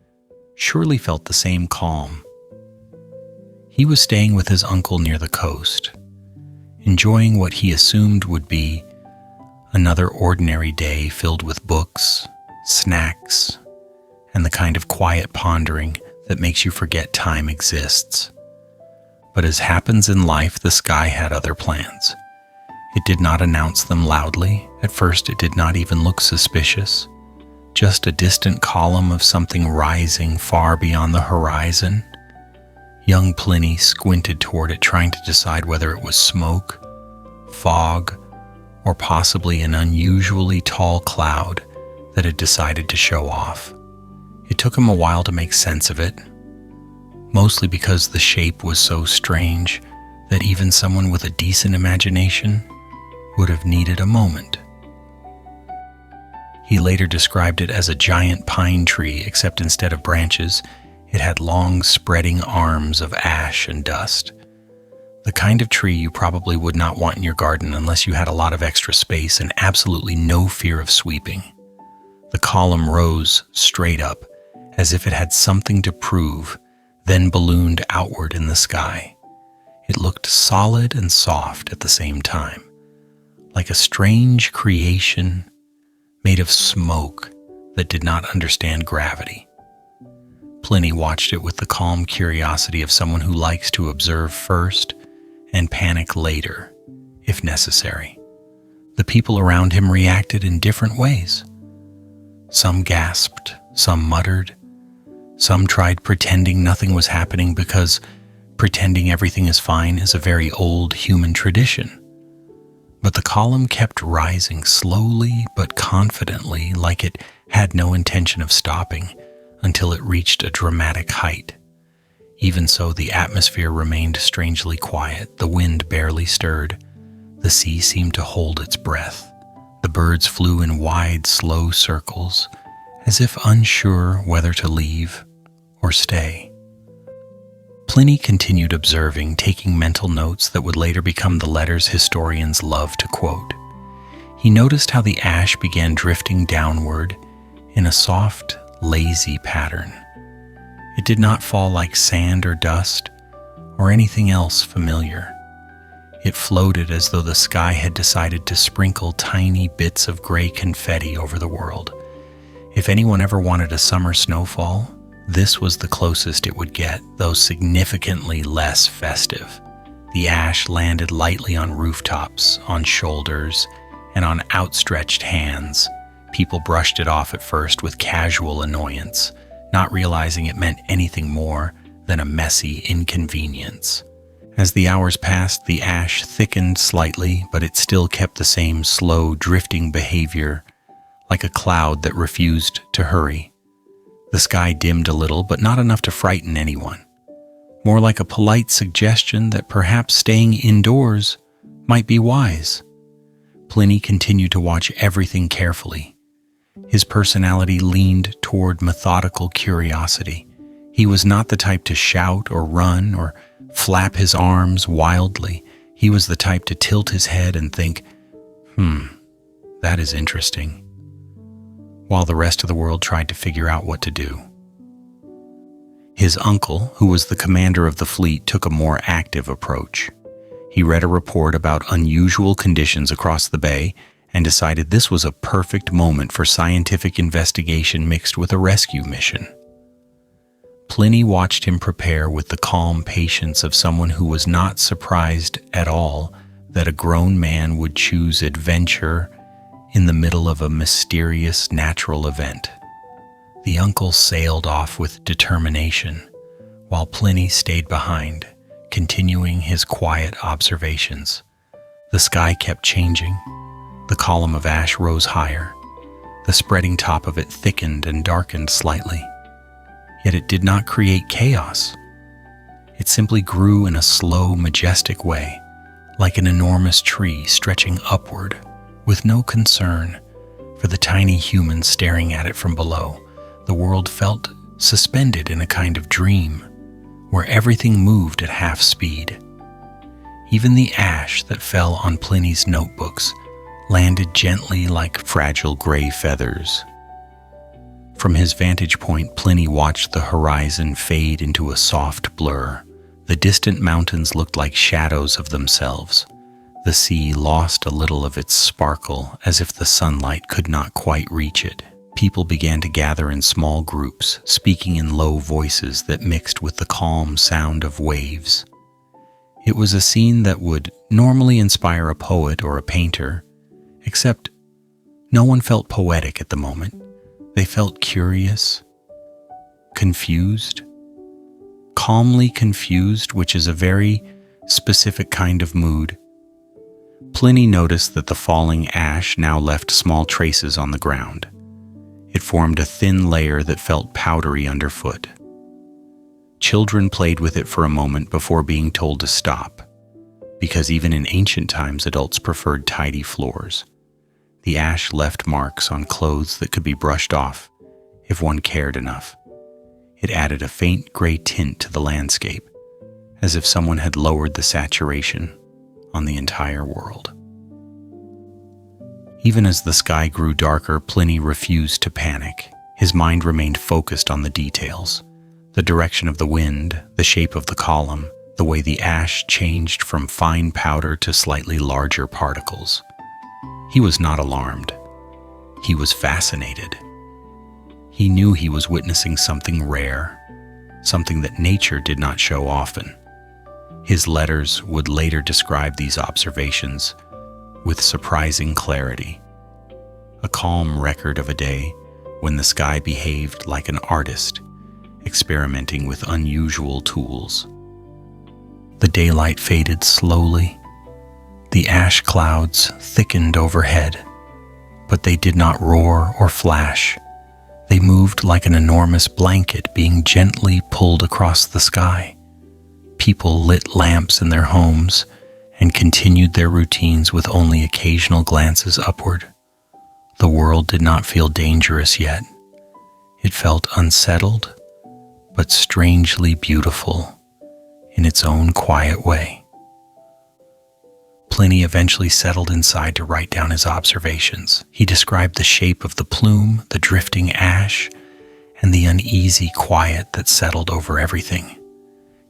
Speaker 1: surely felt the same calm. He was staying with his uncle near the coast, enjoying what he assumed would be another ordinary day filled with books, snacks, and the kind of quiet pondering that makes you forget time exists. But as happens in life, the sky had other plans. It did not announce them loudly. At first, it did not even look suspicious. Just a distant column of something rising far beyond the horizon. Young Pliny squinted toward it, trying to decide whether it was smoke, fog, or possibly an unusually tall cloud that had decided to show off. It took him a while to make sense of it, mostly because the shape was so strange that even someone with a decent imagination would have needed a moment. He later described it as a giant pine tree, except instead of branches, it had long spreading arms of ash and dust. The kind of tree you probably would not want in your garden unless you had a lot of extra space and absolutely no fear of sweeping. The column rose straight up, as if it had something to prove, then ballooned outward in the sky. It looked solid and soft at the same time, like a strange creation made of smoke that did not understand gravity. Pliny watched it with the calm curiosity of someone who likes to observe first and panic later, if necessary. The people around him reacted in different ways. Some gasped, some muttered, some tried pretending nothing was happening because pretending everything is fine is a very old human tradition. But the column kept rising slowly but confidently, like it had no intention of stopping, until it reached a dramatic height. Even so, the atmosphere remained strangely quiet. The wind barely stirred. The sea seemed to hold its breath. The birds flew in wide, slow circles, as if unsure whether to leave or stay. Pliny continued observing, taking mental notes that would later become the letters historians love to quote. He noticed how the ash began drifting downward in a soft, lazy pattern. It did not fall like sand or dust or anything else familiar. It floated as though the sky had decided to sprinkle tiny bits of gray confetti over the world. If anyone ever wanted a summer snowfall, this was the closest it would get, though significantly less festive. The ash landed lightly on rooftops, on shoulders, and on outstretched hands. People brushed it off at first with casual annoyance, not realizing it meant anything more than a messy inconvenience. As the hours passed, the ash thickened slightly, but it still kept the same slow, drifting behavior, like a cloud that refused to hurry. The sky dimmed a little, but not enough to frighten anyone. More like a polite suggestion that perhaps staying indoors might be wise. Pliny continued to watch everything carefully. His personality leaned toward methodical curiosity. He was not the type to shout or run or flap his arms wildly. He was the type to tilt his head and think, that is interesting, while the rest of the world tried to figure out what to do. His uncle, who was the commander of the fleet, took a more active approach. He read a report about unusual conditions across the bay and decided this was a perfect moment for scientific investigation mixed with a rescue mission. Pliny watched him prepare with the calm patience of someone who was not surprised at all that a grown man would choose adventure in the middle of a mysterious natural event. The uncle sailed off with determination, while Pliny stayed behind, continuing his quiet observations. The sky kept changing. The column of ash rose higher. The spreading top of it thickened and darkened slightly. Yet it did not create chaos. It simply grew in a slow, majestic way, like an enormous tree stretching upward, with no concern for the tiny human staring at it from below. The world felt suspended in a kind of dream, where everything moved at half speed. Even the ash that fell on Pliny's notebooks landed gently like fragile gray feathers. From his vantage point, Pliny watched the horizon fade into a soft blur. The distant mountains looked like shadows of themselves. The sea lost a little of its sparkle, as if the sunlight could not quite reach it. People began to gather in small groups, speaking in low voices that mixed with the calm sound of waves. It was a scene that would normally inspire a poet or a painter, except no one felt poetic at the moment. They felt curious, confused, calmly confused, which is a very specific kind of mood. Pliny noticed that the falling ash now left small traces on the ground. It formed a thin layer that felt powdery underfoot. Children played with it for a moment before being told to stop, because even in ancient times adults preferred tidy floors. The ash left marks on clothes that could be brushed off if one cared enough. It added a faint gray tint to the landscape, as if someone had lowered the saturation on the entire world. Even as the sky grew darker, Pliny refused to panic. His mind remained focused on the details: the direction of the wind, the shape of the column, the way the ash changed from fine powder to slightly larger particles. He was not alarmed. He was fascinated. He knew he was witnessing something rare, something that nature did not show often. His letters would later describe these observations with surprising clarity. A calm record of a day when the sky behaved like an artist, experimenting with unusual tools. The daylight faded slowly. The ash clouds thickened overhead, but they did not roar or flash. They moved like an enormous blanket being gently pulled across the sky. People lit lamps in their homes and continued their routines with only occasional glances upward. The world did not feel dangerous yet. It felt unsettled, but strangely beautiful in its own quiet way. Pliny eventually settled inside to write down his observations. He described the shape of the plume, the drifting ash, and the uneasy quiet that settled over everything.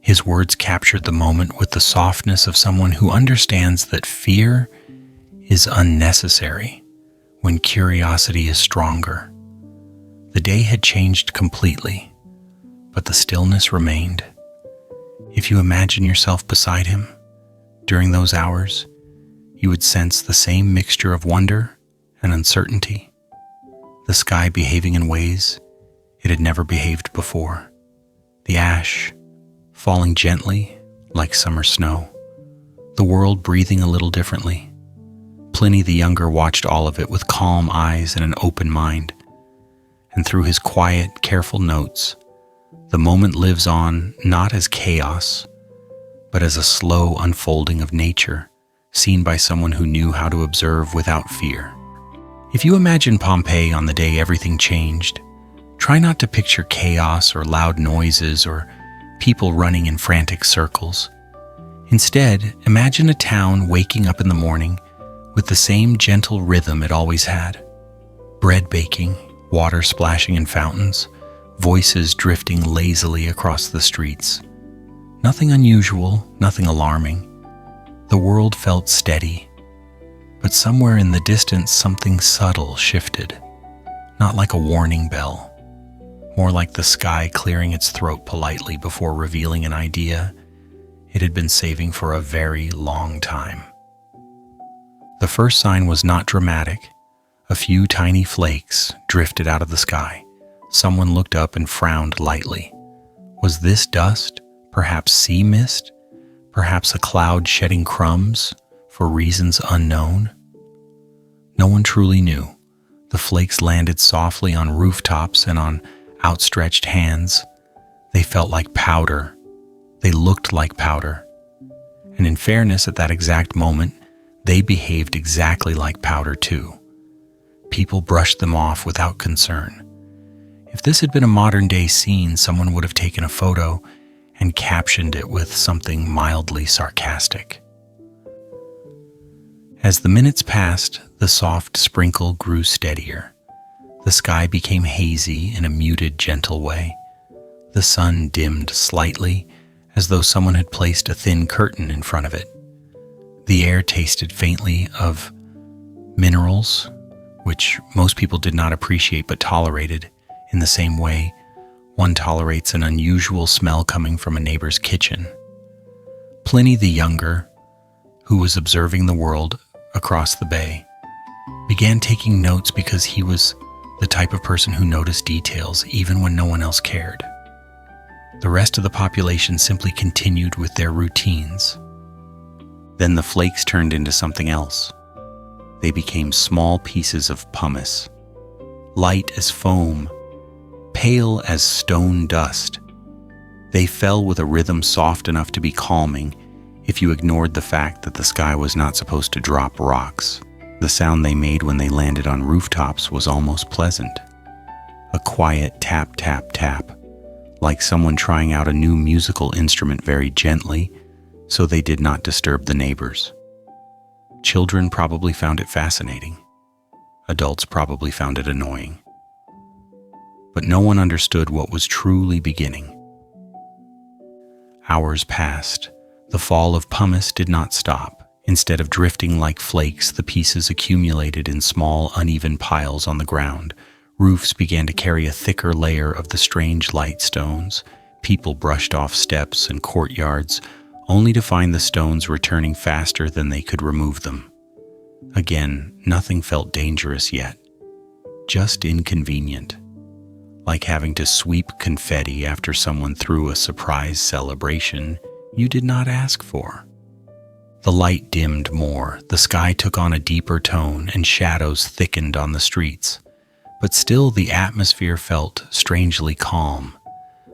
Speaker 1: His words captured the moment with the softness of someone who understands that fear is unnecessary when curiosity is stronger. The day had changed completely, but the stillness remained. If you imagine yourself beside him during those hours, you would sense the same mixture of wonder and uncertainty, the sky behaving in ways it had never behaved before, the ash falling gently like summer snow, the world breathing a little differently. Pliny the Younger watched all of it with calm eyes and an open mind, and through his quiet, careful notes, the moment lives on not as chaos, but as a slow unfolding of nature, seen by someone who knew how to observe without fear. If you imagine Pompeii on the day everything changed, try not to picture chaos or loud noises or people running in frantic circles. Instead, imagine a town waking up in the morning with the same gentle rhythm it always had. Bread baking, water splashing in fountains, voices drifting lazily across the streets. Nothing unusual, nothing alarming. The world felt steady, but somewhere in the distance something subtle shifted, not like a warning bell, more like the sky clearing its throat politely before revealing an idea it had been saving for a very long time. The first sign was not dramatic. A few tiny flakes drifted out of the sky. Someone looked up and frowned lightly. Was this dust? Perhaps sea mist? Perhaps a cloud shedding crumbs for reasons unknown? No one truly knew. The flakes landed softly on rooftops and on outstretched hands. They felt like powder. They looked like powder. And in fairness, at that exact moment, they behaved exactly like powder too. People brushed them off without concern. If this had been a modern-day scene, someone would have taken a photo and captioned it with something mildly sarcastic. As the minutes passed, the soft sprinkle grew steadier. The sky became hazy in a muted, gentle way. The sun dimmed slightly, as though someone had placed a thin curtain in front of it. The air tasted faintly of minerals, which most people did not appreciate but tolerated in the same way one tolerates an unusual smell coming from a neighbor's kitchen. Pliny the Younger, who was observing the world across the bay, began taking notes because he was the type of person who noticed details even when no one else cared. The rest of the population simply continued with their routines. Then the flakes turned into something else. They became small pieces of pumice, light as foam, pale as stone dust. They fell with a rhythm soft enough to be calming if you ignored the fact that the sky was not supposed to drop rocks. The sound they made when they landed on rooftops was almost pleasant. A quiet tap, tap, tap, like someone trying out a new musical instrument very gently so they did not disturb the neighbors. Children probably found it fascinating. Adults probably found it annoying. But no one understood what was truly beginning. Hours passed. The fall of pumice did not stop. Instead of drifting like flakes, the pieces accumulated in small, uneven piles on the ground. Roofs began to carry a thicker layer of the strange light stones. People brushed off steps and courtyards, only to find the stones returning faster than they could remove them. Again, nothing felt dangerous yet, just inconvenient, like having to sweep confetti after someone threw a surprise celebration you did not ask for. The light dimmed more, the sky took on a deeper tone, and shadows thickened on the streets. But still the atmosphere felt strangely calm.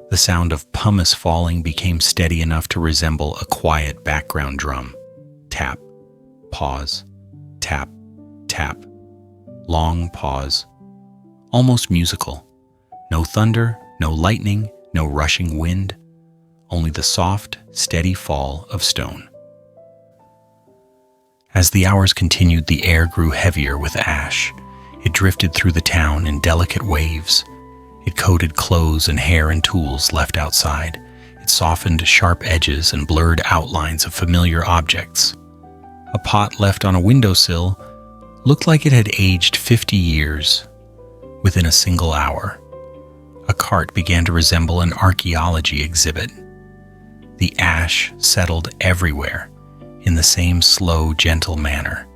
Speaker 1: The sound of pumice falling became steady enough to resemble a quiet background drum. Tap, pause, tap, tap. Long pause. Almost musical. No thunder, no lightning, no rushing wind. Only the soft, steady fall of stone. As the hours continued, the air grew heavier with ash. It drifted through the town in delicate waves. It coated clothes and hair and tools left outside. It softened sharp edges and blurred outlines of familiar objects. A pot left on a windowsill looked like it had aged 50 years. Within a single hour, a cart began to resemble an archaeology exhibit. The ash settled everywhere in the same slow, gentle manner.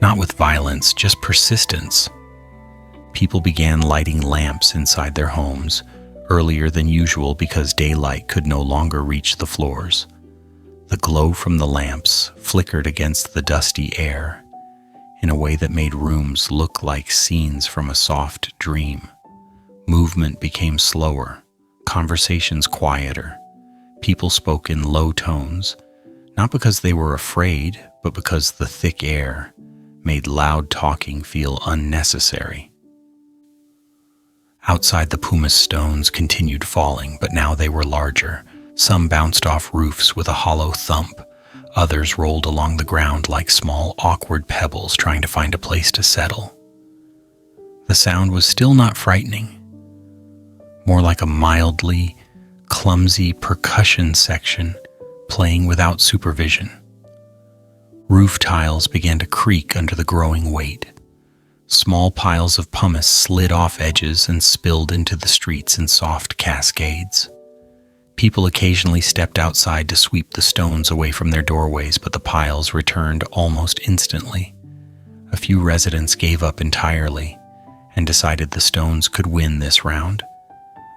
Speaker 1: Not with violence, just persistence. People began lighting lamps inside their homes, earlier than usual because daylight could no longer reach the floors. The glow from the lamps flickered against the dusty air in a way that made rooms look like scenes from a soft dream. Movement became slower, conversations quieter. People spoke in low tones, not because they were afraid, but because the thick air made loud talking feel unnecessary. Outside, the pumice stones continued falling, but now they were larger. Some bounced off roofs with a hollow thump. Others rolled along the ground like small, awkward pebbles trying to find a place to settle. The sound was still not frightening, more like a mildly clumsy percussion section playing without supervision. Roof tiles began to creak under the growing weight. Small piles of pumice slid off edges and spilled into the streets in soft cascades. People occasionally stepped outside to sweep the stones away from their doorways, but the piles returned almost instantly. A few residents gave up entirely and decided the stones could win this round.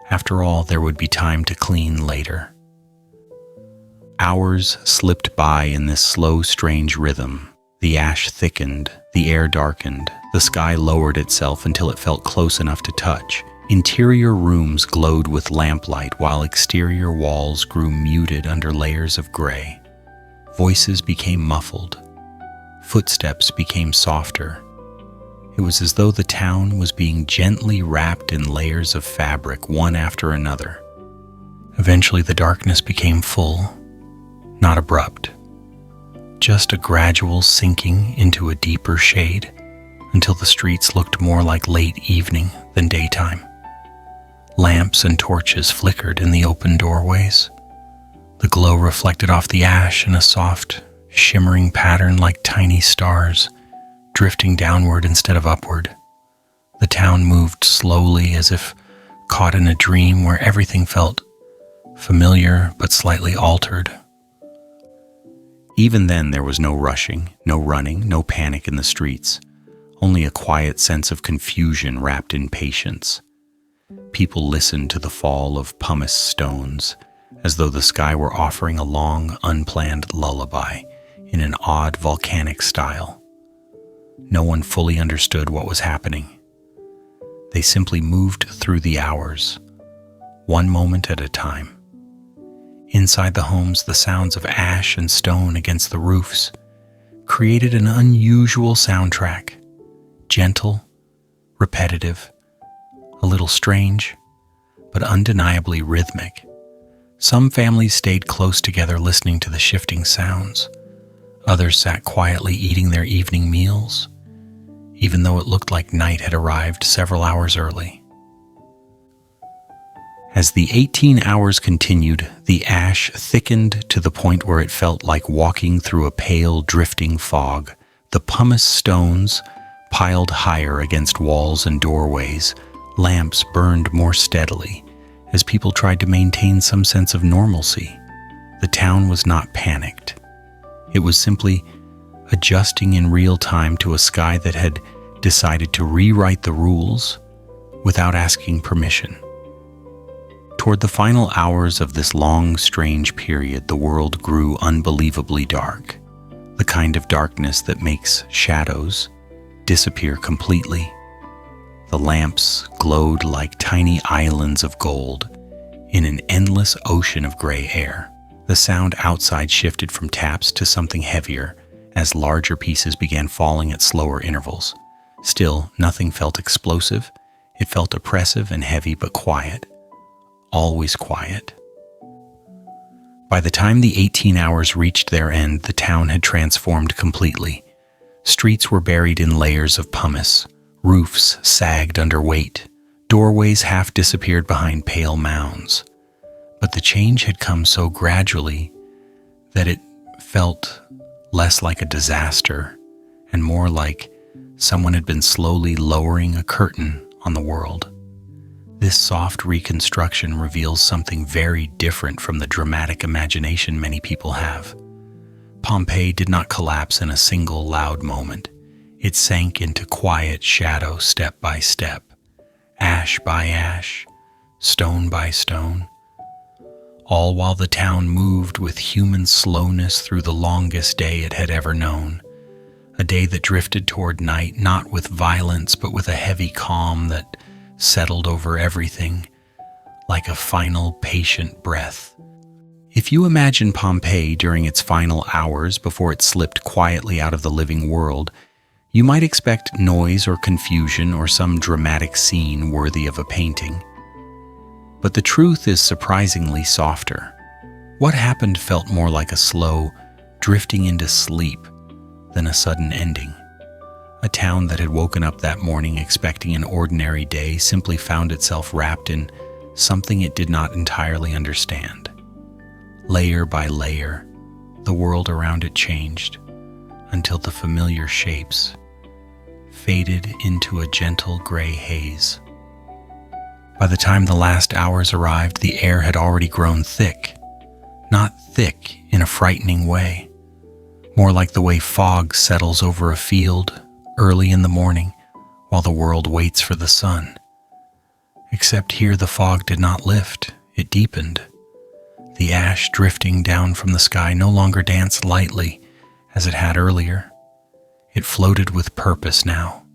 Speaker 1: After all, there would be time to clean later. Hours slipped by in this slow, strange rhythm. The ash thickened, the air darkened, the sky lowered itself until it felt close enough to touch. Interior rooms glowed with lamplight while exterior walls grew muted under layers of gray. Voices became muffled. Footsteps became softer. It was as though the town was being gently wrapped in layers of fabric, one after another. Eventually, the darkness became full, not abrupt, just a gradual sinking into a deeper shade until the streets looked more like late evening than daytime. Lamps and torches flickered in the open doorways. The glow reflected off the ash in a soft, shimmering pattern like tiny stars, drifting downward instead of upward. The town moved slowly as if caught in a dream where everything felt familiar but slightly altered. Even then, there was no rushing, no running, no panic in the streets, only a quiet sense of confusion wrapped in patience. People listened to the fall of pumice stones, as though the sky were offering a long, unplanned lullaby in an odd volcanic style. No one fully understood what was happening. They simply moved through the hours, one moment at a time. Inside the homes, the sounds of ash and stone against the roofs created an unusual soundtrack, gentle, repetitive, a little strange, but undeniably rhythmic. Some families stayed close together listening to the shifting sounds. Others sat quietly eating their evening meals, even though it looked like night had arrived several hours early. As the 18 hours continued, the ash thickened to the point where it felt like walking through a pale, drifting fog. The pumice stones piled higher against walls and doorways. Lamps burned more steadily as people tried to maintain some sense of normalcy. The town was not panicked. It was simply adjusting in real time to a sky that had decided to rewrite the rules without asking permission. Toward the final hours of this long, strange period, the world grew unbelievably dark, the kind of darkness that makes shadows disappear completely. The lamps glowed like tiny islands of gold in an endless ocean of gray air. The sound outside shifted from taps to something heavier as larger pieces began falling at slower intervals. Still, nothing felt explosive. It felt oppressive and heavy, but quiet. Always quiet. By the time the 18 hours reached their end, the town had transformed completely. Streets were buried in layers of pumice. Roofs sagged under weight. Doorways half disappeared behind pale mounds. But the change had come so gradually that it felt less like a disaster and more like someone had been slowly lowering a curtain on the world. This soft reconstruction reveals something very different from the dramatic imagination many people have. Pompeii did not collapse in a single loud moment. It sank into quiet shadow step by step, ash by ash, stone by stone, all while the town moved with human slowness through the longest day it had ever known, a day that drifted toward night, not with violence, but with a heavy calm that settled over everything, like a final patient breath. If you imagine Pompeii during its final hours before it slipped quietly out of the living world, you might expect noise or confusion or some dramatic scene worthy of a painting. But the truth is surprisingly softer. What happened felt more like a slow drifting into sleep than a sudden ending. A town that had woken up that morning expecting an ordinary day simply found itself wrapped in something it did not entirely understand. Layer by layer, the world around it changed until the familiar shapes faded into a gentle gray haze. By the time the last hours arrived, the air had already grown thick. Not thick in a frightening way, more like the way fog settles over a field early in the morning while the world waits for the sun. Except here the fog did not lift, it deepened. The ash drifting down from the sky no longer danced lightly as it had earlier. It floated with purpose now,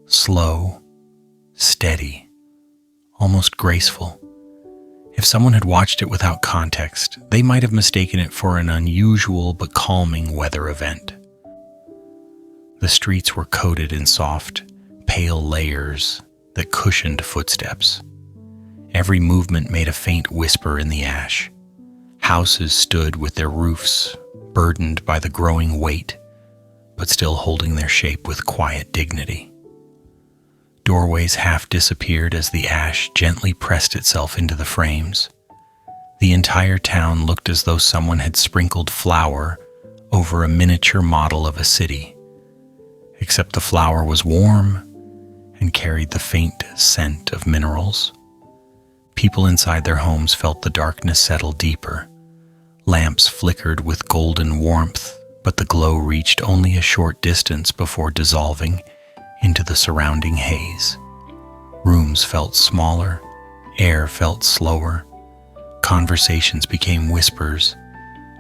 Speaker 1: slow, steady, almost graceful. If someone had watched it without context, they might have mistaken it for an unusual but calming weather event. The streets were coated in soft, pale layers that cushioned footsteps. Every movement made a faint whisper in the ash. Houses stood with their roofs burdened by the growing weight, but still holding their shape with quiet dignity. Doorways half disappeared as the ash gently pressed itself into the frames. The entire town looked as though someone had sprinkled flour over a miniature model of a city, except the flour was warm and carried the faint scent of minerals. People inside their homes felt the darkness settle deeper. Lamps flickered with golden warmth, but the glow reached only a short distance before dissolving into the surrounding haze. Rooms felt smaller, air felt slower. Conversations became whispers,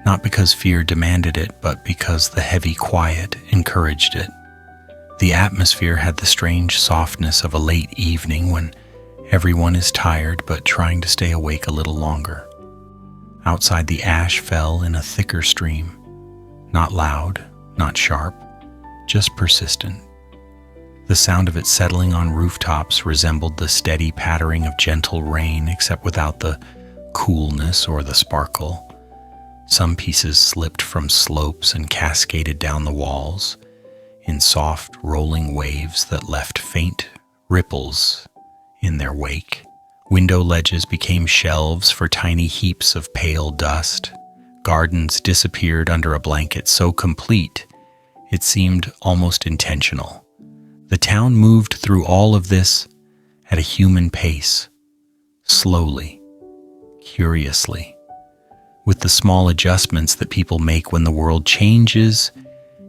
Speaker 1: not because fear demanded it, but because the heavy quiet encouraged it. The atmosphere had the strange softness of a late evening when everyone is tired but trying to stay awake a little longer. Outside, the ash fell in a thicker stream. Not loud, not sharp, just persistent. The sound of it settling on rooftops resembled the steady pattering of gentle rain, except without the coolness or the sparkle. Some pieces slipped from slopes and cascaded down the walls in soft, rolling waves that left faint ripples in their wake, Window ledges became shelves for tiny heaps of pale dust. Gardens disappeared under a blanket so complete it seemed almost intentional. The town moved through all of this at a human pace, slowly, curiously, with the small adjustments that people make when the world changes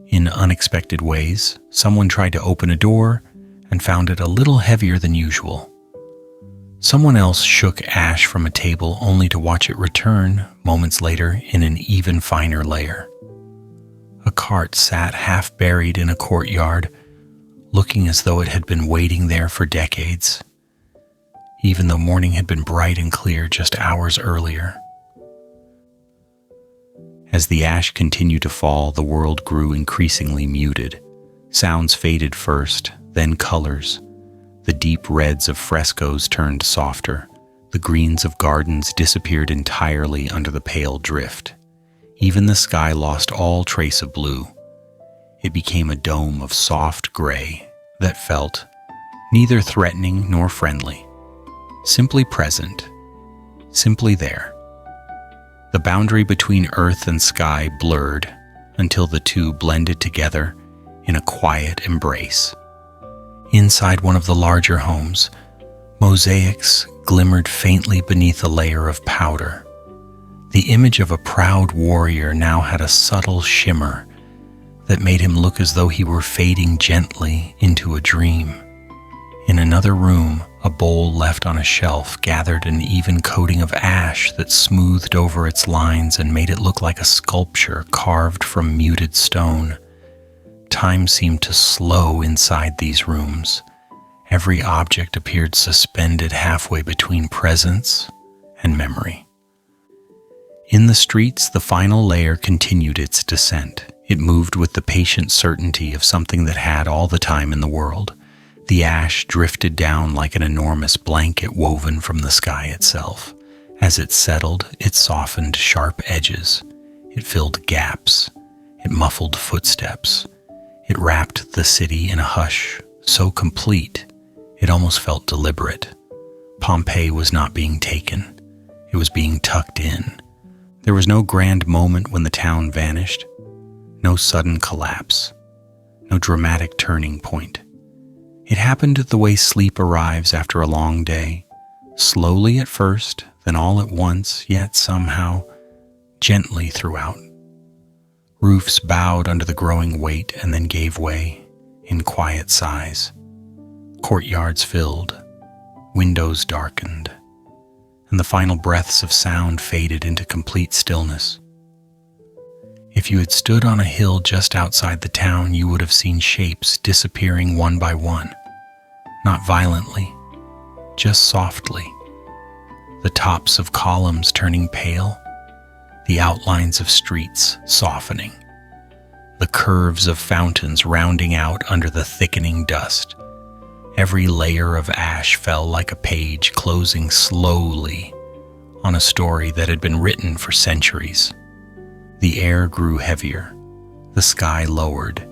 Speaker 1: in unexpected ways. Someone tried to open a door and found it a little heavier than usual. Someone else shook ash from a table only to watch it return moments later in an even finer layer. A cart sat half buried in a courtyard, looking as though it had been waiting there for decades, even though morning had been bright and clear just hours earlier. As the ash continued to fall, the world grew increasingly muted. Sounds faded first, then colors. The deep reds of frescoes turned softer. The greens of gardens disappeared entirely under the pale drift. Even the sky lost all trace of blue. It became a dome of soft gray that felt neither threatening nor friendly. Simply present, simply there. The boundary between earth and sky blurred until the two blended together in a quiet embrace. Inside one of the larger homes, mosaics glimmered faintly beneath a layer of powder. The image of a proud warrior now had a subtle shimmer that made him look as though he were fading gently into a dream. In another room, a bowl left on a shelf gathered an even coating of ash that smoothed over its lines and made it look like a sculpture carved from muted stone. Time seemed to slow inside these rooms. Every object appeared suspended halfway between presence and memory. In the streets, the final layer continued its descent. It moved with the patient certainty of something that had all the time in the world. The ash drifted down like an enormous blanket woven from the sky itself. As it settled, it softened sharp edges. It filled gaps. It muffled footsteps. It wrapped the city in a hush so complete it almost felt deliberate. Pompeii was not being taken. It was being tucked in. There was no grand moment when the town vanished. No sudden collapse. No dramatic turning point. It happened the way sleep arrives after a long day, slowly at first, then all at once, yet somehow, gently throughout. Roofs bowed under the growing weight and then gave way in quiet sighs. Courtyards filled, windows darkened, and the final breaths of sound faded into complete stillness. If you had stood on a hill just outside the town, you would have seen shapes disappearing one by one, not violently, just softly. The tops of columns turning pale, the outlines of streets softening, the curves of fountains rounding out under the thickening dust. Every layer of ash fell like a page closing slowly on a story that had been written for centuries. The air grew heavier, the sky lowered,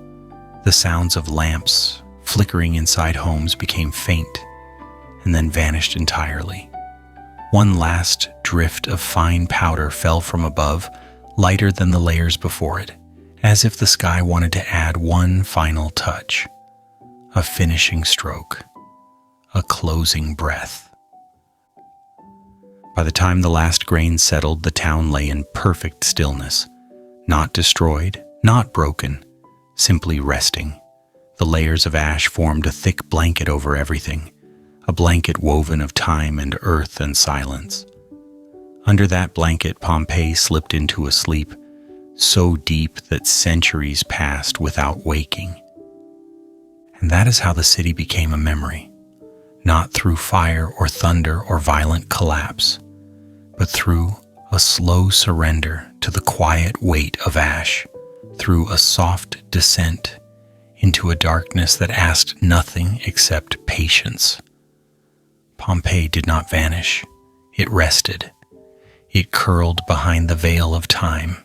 Speaker 1: the sounds of lamps flickering inside homes became faint and then vanished entirely. One last drift of fine powder fell from above, lighter than the layers before it, as if the sky wanted to add one final touch, a finishing stroke, a closing breath. By the time the last grain settled, the town lay in perfect stillness. Not destroyed, not broken, simply resting. The layers of ash formed a thick blanket over everything, a blanket woven of time and earth and silence. Under that blanket, Pompeii slipped into a sleep so deep that centuries passed without waking. And that is how the city became a memory, not through fire or thunder or violent collapse, but through a slow surrender to the quiet weight of ash, through a soft descent into a darkness that asked nothing except patience. Pompeii did not vanish. It rested. It curled behind the veil of time.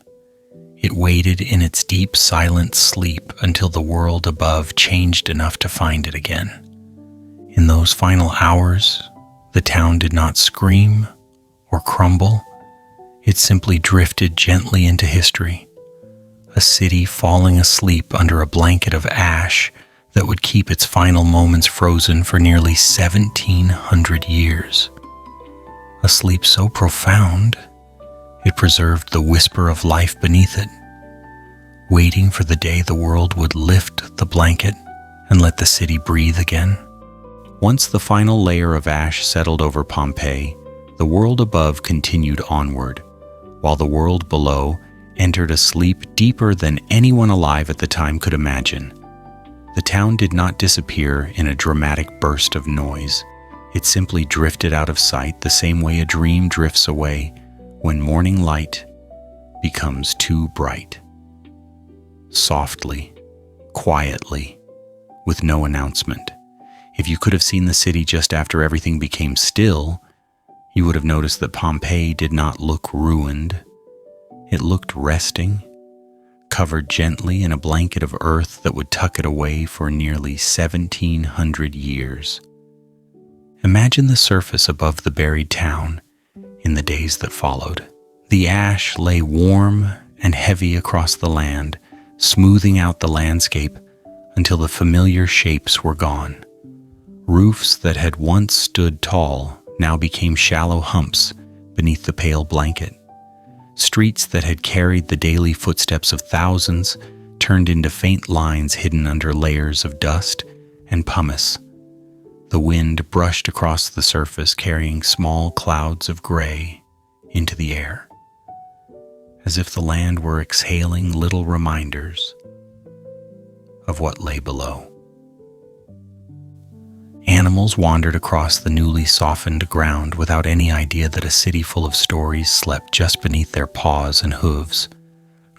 Speaker 1: It waited in its deep, silent sleep until the world above changed enough to find it again. In those final hours, The town did not scream or crumble. It simply drifted gently into history, a city falling asleep under a blanket of ash that would keep its final moments frozen for nearly 1,700 years. A sleep so profound, it preserved the whisper of life beneath it, waiting for the day the world would lift the blanket and let the city breathe again. Once the final layer of ash settled over Pompeii, the world above continued onward, while the world below entered a sleep deeper than anyone alive at the time could imagine. The town did not disappear in a dramatic burst of noise. It simply drifted out of sight the same way a dream drifts away when morning light becomes too bright. Softly, quietly, with no announcement. If you could have seen the city just after everything became still, you would have noticed that Pompeii did not look ruined. It looked resting, covered gently in a blanket of earth that would tuck it away for nearly 1,700 years. Imagine the surface above the buried town in the days that followed. The ash lay warm and heavy across the land, smoothing out the landscape until the familiar shapes were gone. Roofs that had once stood tall now became shallow humps beneath the pale blanket. Streets that had carried the daily footsteps of thousands turned into faint lines hidden under layers of dust and pumice. The wind brushed across the surface, carrying small clouds of gray into the air, as if the land were exhaling little reminders of what lay below. Animals wandered across the newly softened ground without any idea that a city full of stories slept just beneath their paws and hooves.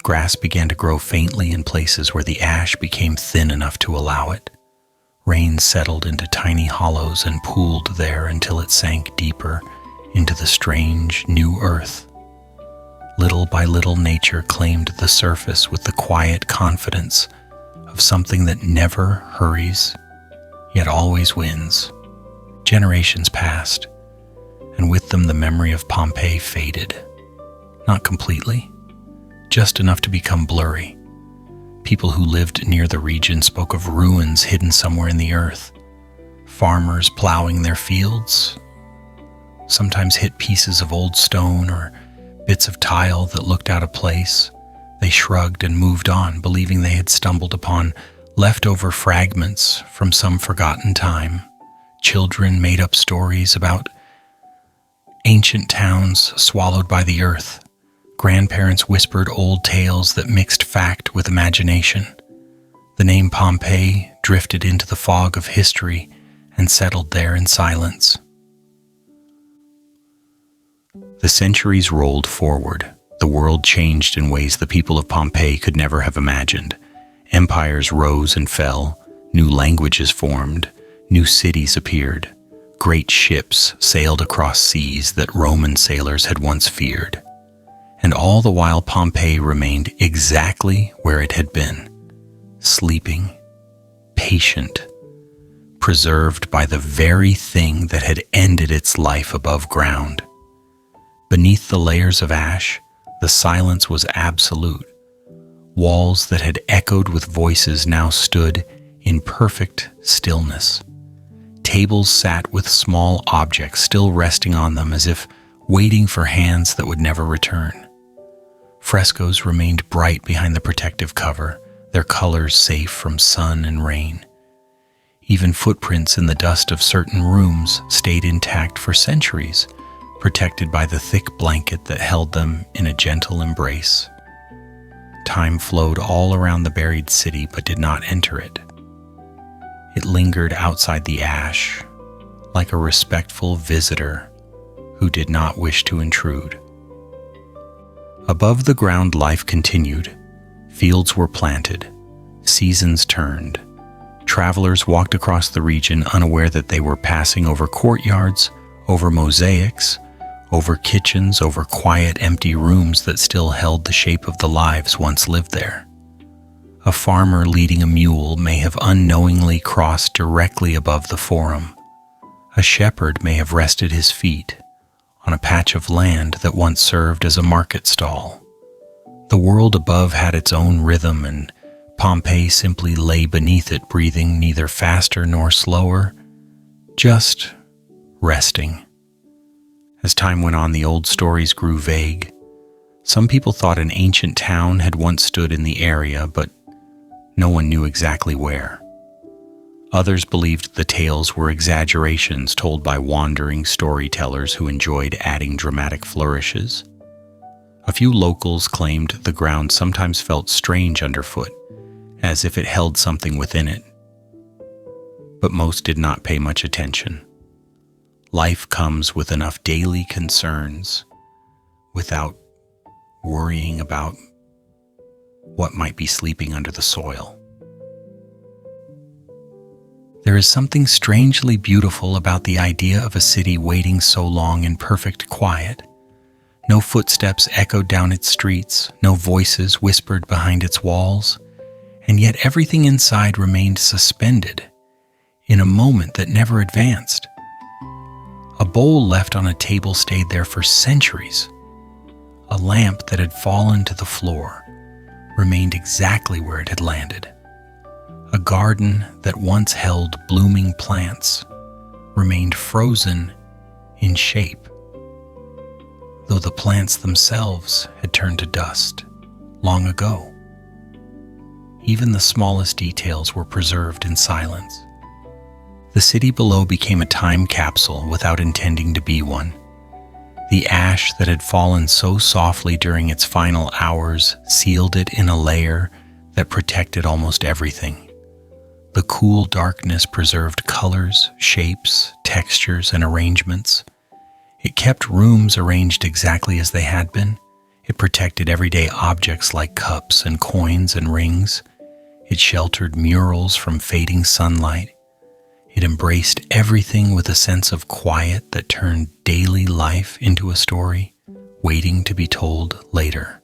Speaker 1: Grass began to grow faintly in places where the ash became thin enough to allow it. Rain settled into tiny hollows and pooled there until it sank deeper into the strange new earth. Little by little, nature claimed the surface with the quiet confidence of something that never hurries, yet always wins. Generations passed, and with them the memory of Pompeii faded. Not completely, just enough to become blurry. People who lived near the region spoke of ruins hidden somewhere in the earth. Farmers plowing their fields sometimes hit pieces of old stone or bits of tile that looked out of place. They shrugged and moved on, believing they had stumbled upon leftover fragments from some forgotten time. Children made up stories about ancient towns swallowed by the earth. Grandparents whispered old tales that mixed fact with imagination. The name Pompeii drifted into the fog of history and settled there in silence. The centuries rolled forward. The world changed in ways the people of Pompeii could never have imagined. Empires rose and fell, new languages formed, new cities appeared. Great ships sailed across seas that Roman sailors had once feared. And all the while Pompeii remained exactly where it had been, sleeping, patient, preserved by the very thing that had ended its life above ground. Beneath the layers of ash, the silence was absolute. Walls that had echoed with voices now stood in perfect stillness. Tables sat with small objects still resting on them as if waiting for hands that would never return. Frescoes remained bright behind the protective cover, their colors safe from sun and rain. Even footprints in the dust of certain rooms stayed intact for centuries, protected by the thick blanket that held them in a gentle embrace. Time flowed all around the buried city but did not enter it. It lingered outside the ash, like a respectful visitor who did not wish to intrude. Above the ground, life continued. Fields were planted. Seasons turned. Travelers walked across the region unaware that they were passing over courtyards, over mosaics, over kitchens, over quiet, empty rooms that still held the shape of the lives once lived there. A farmer leading a mule may have unknowingly crossed directly above the forum. A shepherd may have rested his feet on a patch of land that once served as a market stall. The world above had its own rhythm, and Pompeii simply lay beneath it, breathing neither faster nor slower, just resting. As time went on, the old stories grew vague. Some people thought an ancient town had once stood in the area, but no one knew exactly where. Others believed the tales were exaggerations told by wandering storytellers who enjoyed adding dramatic flourishes. A few locals claimed the ground sometimes felt strange underfoot, as if it held something within it. But most did not pay much attention. Life comes with enough daily concerns without worrying about what might be sleeping under the soil. There is something strangely beautiful about the idea of a city waiting so long in perfect quiet. No footsteps echoed down its streets, no voices whispered behind its walls, and yet everything inside remained suspended in a moment that never advanced. A bowl left on a table stayed there for centuries. A lamp that had fallen to the floor remained exactly where it had landed. A garden that once held blooming plants remained frozen in shape, though the plants themselves had turned to dust long ago. Even the smallest details were preserved in silence. The city below became a time capsule without intending to be one. The ash that had fallen so softly during its final hours sealed it in a layer that protected almost everything. The cool darkness preserved colors, shapes, textures, and arrangements. It kept rooms arranged exactly as they had been. It protected everyday objects like cups and coins and rings. It sheltered murals from fading sunlight. It embraced everything with a sense of quiet that turned daily life into a story, waiting to be told later.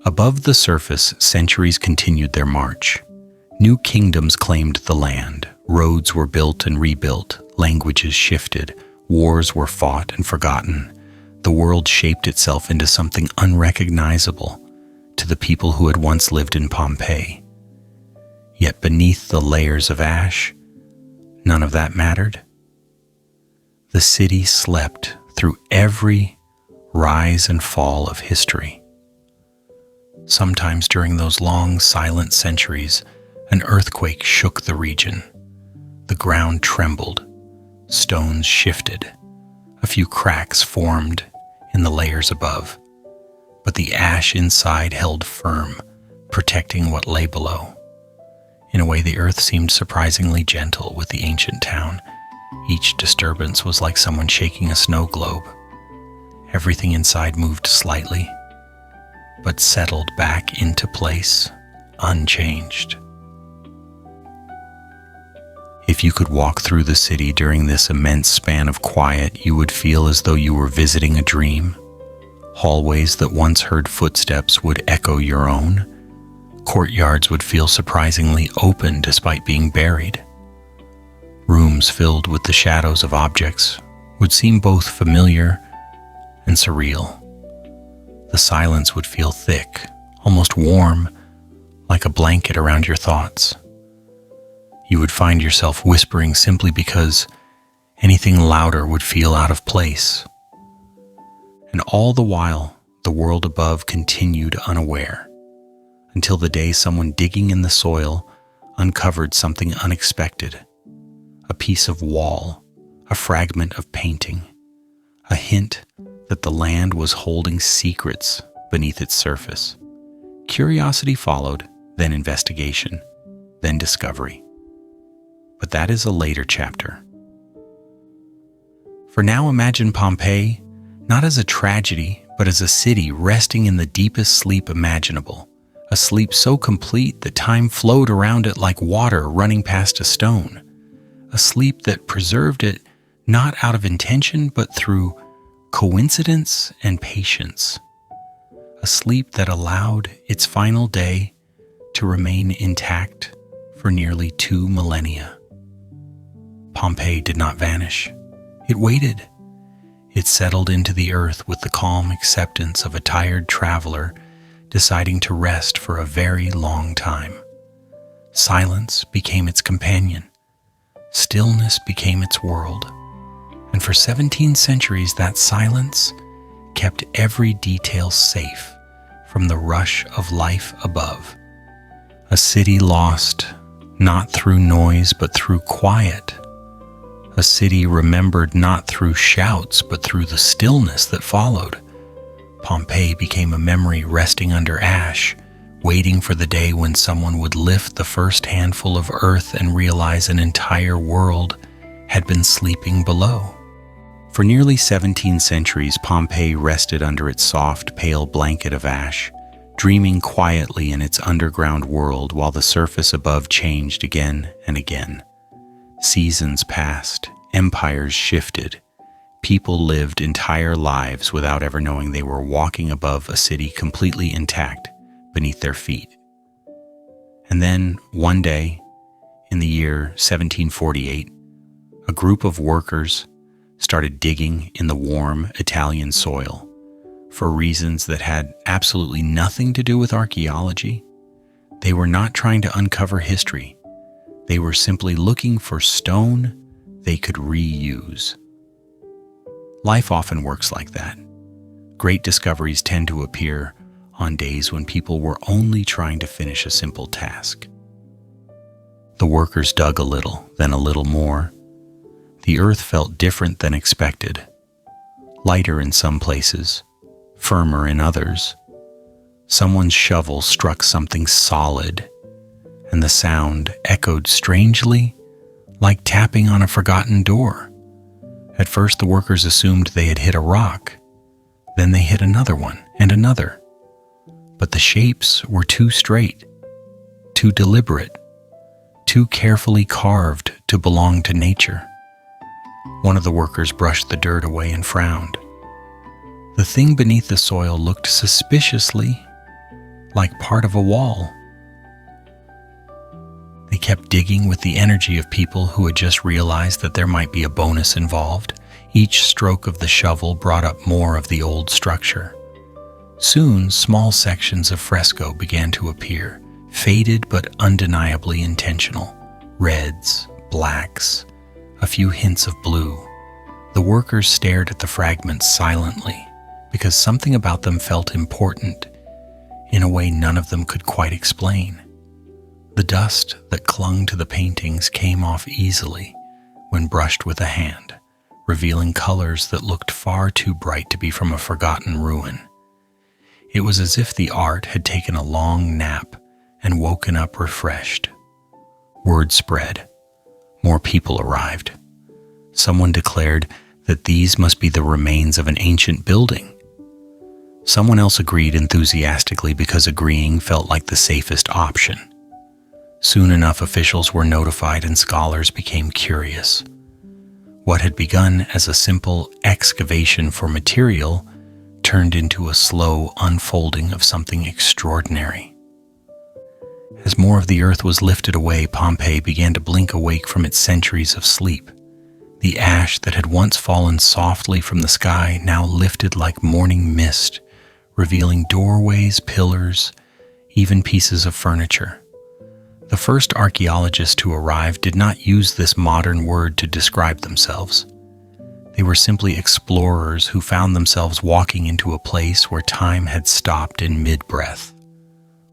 Speaker 1: Above the surface, centuries continued their march. New kingdoms claimed the land. Roads were built and rebuilt. Languages shifted. Wars were fought and forgotten. The world shaped itself into something unrecognizable to the people who had once lived in Pompeii. Yet beneath the layers of ash, none of that mattered. The city slept through every rise and fall of history. Sometimes during those long, silent centuries, an earthquake shook the region. The ground trembled. Stones shifted. A few cracks formed in the layers above. But the ash inside held firm, protecting what lay below. In a way, the earth seemed surprisingly gentle with the ancient town. Each disturbance was like someone shaking a snow globe. Everything inside moved slightly, but settled back into place, unchanged. If you could walk through the city during this immense span of quiet, you would feel as though you were visiting a dream. Hallways that once heard footsteps would echo your own. Courtyards would feel surprisingly open despite being buried. Rooms filled with the shadows of objects would seem both familiar and surreal. The silence would feel thick, almost warm, like a blanket around your thoughts. You would find yourself whispering simply because anything louder would feel out of place. And all the while, the world above continued unaware, until the day someone digging in the soil uncovered something unexpected. A piece of wall, a fragment of painting, a hint that the land was holding secrets beneath its surface. Curiosity followed, then investigation, then discovery. But that is a later chapter. For now, imagine Pompeii not as a tragedy, but as a city resting in the deepest sleep imaginable, a sleep so complete that time flowed around it like water running past a stone, a sleep that preserved it not out of intention, but through coincidence and patience, a sleep that allowed its final day to remain intact for nearly 2 millennia. Pompeii did not vanish. It waited. It settled into the earth with the calm acceptance of a tired traveler deciding to rest for a very long time. Silence became its companion. Stillness became its world. And for 17 centuries, that silence kept every detail safe from the rush of life above. A city lost, not through noise, but through quiet. A city remembered not through shouts, but through the stillness that followed. Pompeii became a memory resting under ash, waiting for the day when someone would lift the first handful of earth and realize an entire world had been sleeping below. For nearly 17 centuries, Pompeii rested under its soft, pale blanket of ash, dreaming quietly in its underground world while the surface above changed again and again. Seasons passed, empires shifted. People lived entire lives without ever knowing they were walking above a city completely intact beneath their feet. And then, one day, in the year 1748, a group of workers started digging in the warm Italian soil for reasons that had absolutely nothing to do with archaeology. They were not trying to uncover history. They were simply looking for stone they could reuse. Life often works like that. Great discoveries tend to appear on days when people were only trying to finish a simple task. The workers dug a little, then a little more. The earth felt different than expected, lighter in some places, firmer in others. Someone's shovel struck something solid, and the sound echoed strangely, like tapping on a forgotten door. At first, the workers assumed they had hit a rock. Then they hit another one and another. But the shapes were too straight, too deliberate, too carefully carved to belong to nature. One of the workers brushed the dirt away and frowned. The thing beneath the soil looked suspiciously like part of a wall. They kept digging with the energy of people who had just realized that there might be a bonus involved. Each stroke of the shovel brought up more of the old structure. Soon, small sections of fresco began to appear, faded but undeniably intentional. Reds, blacks, a few hints of blue. The workers stared at the fragments silently, because something about them felt important, in a way none of them could quite explain. The dust that clung to the paintings came off easily when brushed with a hand, revealing colors that looked far too bright to be from a forgotten ruin. It was as if the art had taken a long nap and woken up refreshed. Word spread. More people arrived. Someone declared that these must be the remains of an ancient building. Someone else agreed enthusiastically because agreeing felt like the safest option. Soon enough, officials were notified and scholars became curious. What had begun as a simple excavation for material turned into a slow unfolding of something extraordinary. As more of the earth was lifted away, Pompeii began to blink awake from its centuries of sleep. The ash that had once fallen softly from the sky now lifted like morning mist, revealing doorways, pillars, even pieces of furniture. The first archaeologists who arrived did not use this modern word to describe themselves. They were simply explorers who found themselves walking into a place where time had stopped in mid-breath.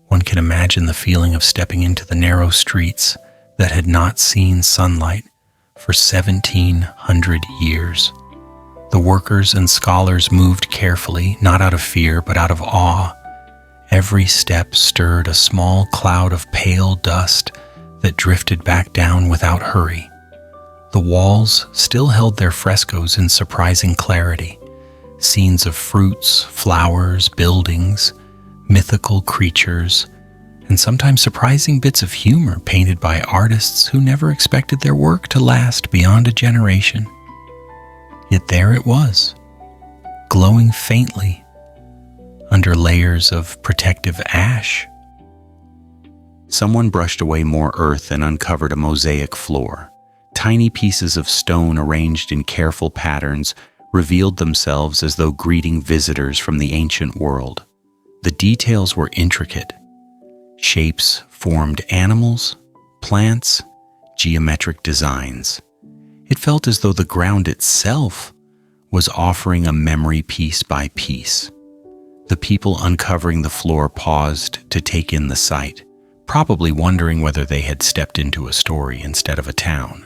Speaker 1: One can imagine the feeling of stepping into the narrow streets that had not seen sunlight for 1,700 years. The workers and scholars moved carefully, not out of fear, but out of awe. Every step stirred a small cloud of pale dust that drifted back down without hurry. The walls still held their frescoes in surprising clarity. Scenes of fruits, flowers, buildings, mythical creatures, and sometimes surprising bits of humor painted by artists who never expected their work to last beyond a generation. Yet there it was, glowing faintly under layers of protective ash. Someone brushed away more earth and uncovered a mosaic floor, Tiny pieces of stone arranged in careful patterns revealed themselves as though greeting visitors from the ancient world. The details were intricate. Shapes formed animals, plants, geometric designs. It felt as though the ground itself was offering a memory piece by piece. The people uncovering the floor paused to take in the sight, probably wondering whether they had stepped into a story instead of a town.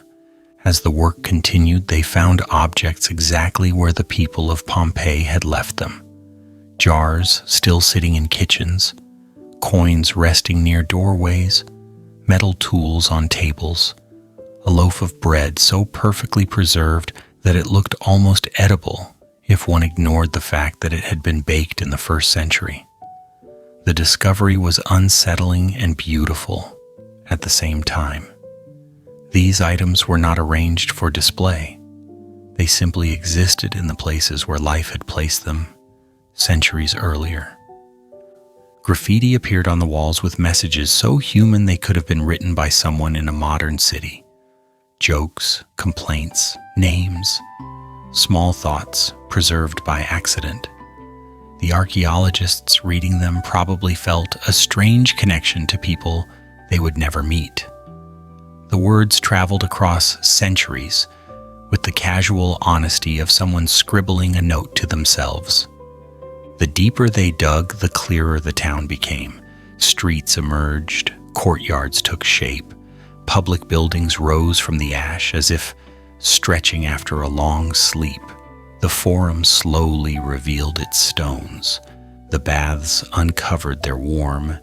Speaker 1: As the work continued, they found objects exactly where the people of Pompeii had left them. Jars still sitting in kitchens, coins resting near doorways, metal tools on tables, a loaf of bread so perfectly preserved that it looked almost edible if one ignored the fact that it had been baked in the 1st century. The discovery was unsettling and beautiful at the same time. These items were not arranged for display. They simply existed in the places where life had placed them centuries earlier. Graffiti appeared on the walls with messages so human they could have been written by someone in a modern city. Jokes, complaints, names, small thoughts preserved by accident. The archaeologists reading them probably felt a strange connection to people they would never meet. The words traveled across centuries with the casual honesty of someone scribbling a note to themselves. The deeper they dug, the clearer the town became. Streets emerged, courtyards took shape, public buildings rose from the ash as if stretching after a long sleep. The forum slowly revealed its stones. The baths uncovered their warm,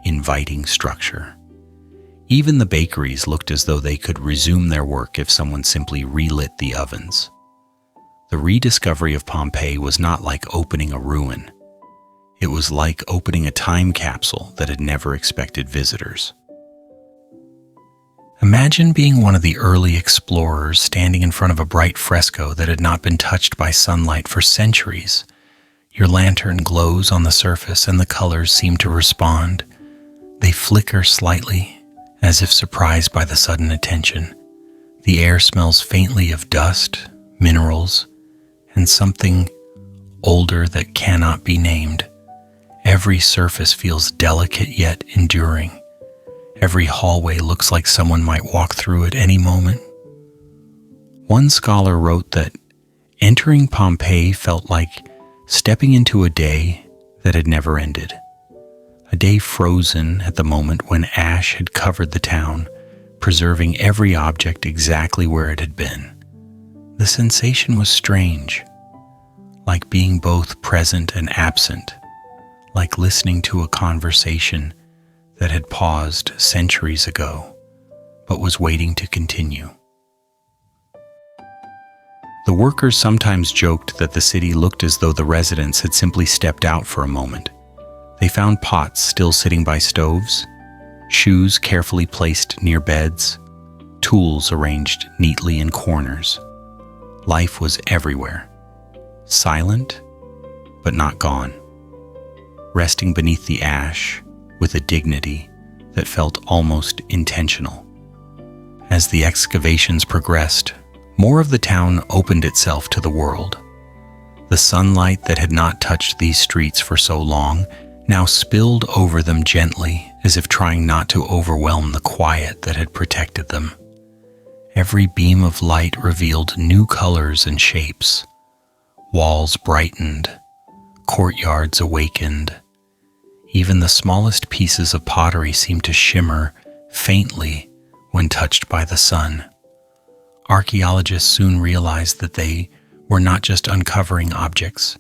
Speaker 1: inviting structure. Even the bakeries looked as though they could resume their work if someone simply relit the ovens. The rediscovery of Pompeii was not like opening a ruin. It was like opening a time capsule that had never expected visitors. Imagine being one of the early explorers standing in front of a bright fresco that had not been touched by sunlight for centuries. Your lantern glows on the surface and the colors seem to respond. They flicker slightly, as if surprised by the sudden attention. The air smells faintly of dust, minerals, and something older that cannot be named. Every surface feels delicate yet enduring. Every hallway looks like someone might walk through at any moment. One scholar wrote that entering Pompeii felt like stepping into a day that had never ended. A day frozen at the moment when ash had covered the town, preserving every object exactly where it had been. The sensation was strange, like being both present and absent, like listening to a conversation that had paused centuries ago, but was waiting to continue. The workers sometimes joked that the city looked as though the residents had simply stepped out for a moment. They found pots still sitting by stoves, shoes carefully placed near beds, tools arranged neatly in corners. Life was everywhere, silent, but not gone, resting beneath the ash with a dignity that felt almost intentional. As the excavations progressed, more of the town opened itself to the world. The sunlight that had not touched these streets for so long now spilled over them gently, as if trying not to overwhelm the quiet that had protected them. Every beam of light revealed new colors and shapes. Walls brightened, courtyards awakened. Even the smallest pieces of pottery seemed to shimmer faintly when touched by the sun. Archaeologists soon realized that they were not just uncovering objects,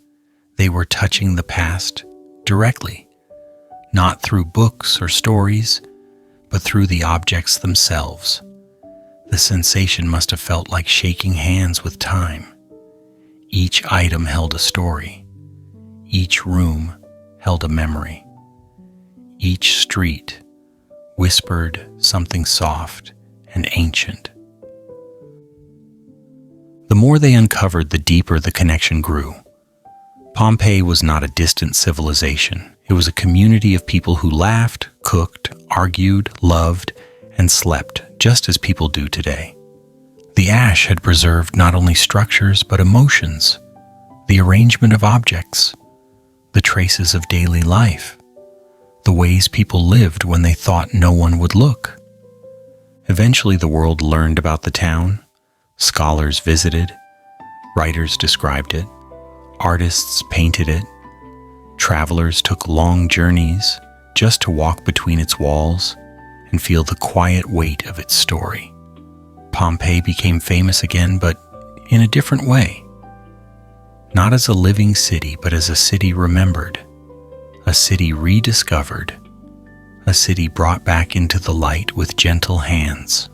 Speaker 1: they were touching the past directly, not through books or stories, but through the objects themselves. The sensation must have felt like shaking hands with time. Each item held a story. Each room held a memory. Each street whispered something soft and ancient. The more they uncovered, the deeper the connection grew. Pompeii was not a distant civilization. It was a community of people who laughed, cooked, argued, loved, and slept just as people do today. The ash had preserved not only structures but emotions, the arrangement of objects, the traces of daily life, the ways people lived when they thought no one would look. Eventually the world learned about the town, scholars visited, writers described it, artists painted it, travelers took long journeys just to walk between its walls and feel the quiet weight of its story. Pompeii became famous again, but in a different way. Not as a living city, but as a city remembered, a city rediscovered, a city brought back into the light with gentle hands.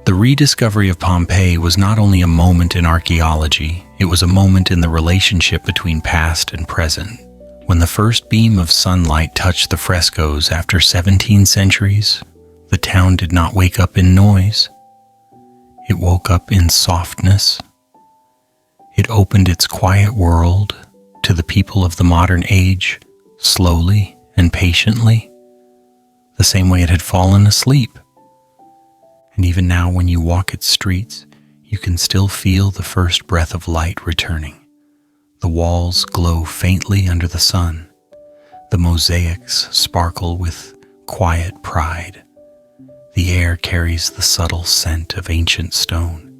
Speaker 1: The rediscovery of Pompeii was not only a moment in archaeology, it was a moment in the relationship between past and present. When the first beam of sunlight touched the frescoes after 17 centuries, the town did not wake up in noise. It woke up in softness. It opened its quiet world to the people of the modern age, slowly and patiently, the same way it had fallen asleep. And even now, when you walk its streets, you can still feel the first breath of light returning. The walls glow faintly under the sun. The mosaics sparkle with quiet pride. The air carries the subtle scent of ancient stone.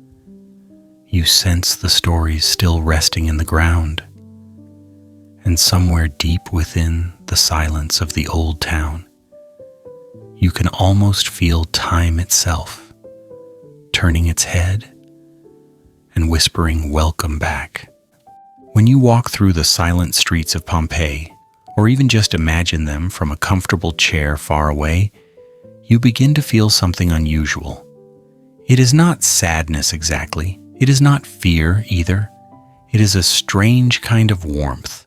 Speaker 1: You sense the stories still resting in the ground. And somewhere deep within the silence of the old town, you can almost feel time itself, turning its head and whispering welcome back. When you walk through the silent streets of Pompeii, or even just imagine them from a comfortable chair far away, you begin to feel something unusual. It is not sadness exactly. It is not fear either. It is a strange kind of warmth.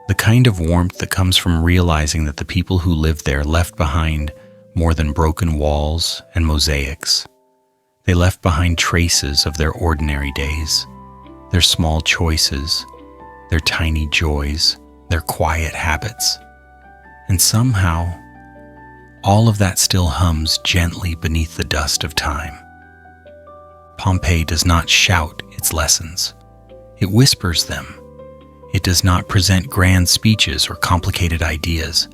Speaker 1: The kind of warmth that comes from realizing that the people who lived there left behind more than broken walls and mosaics. They left behind traces of their ordinary days, their small choices, their tiny joys, their quiet habits. And somehow, all of that still hums gently beneath the dust of time. Pompeii does not shout its lessons. It whispers them. It does not present grand speeches or complicated ideas.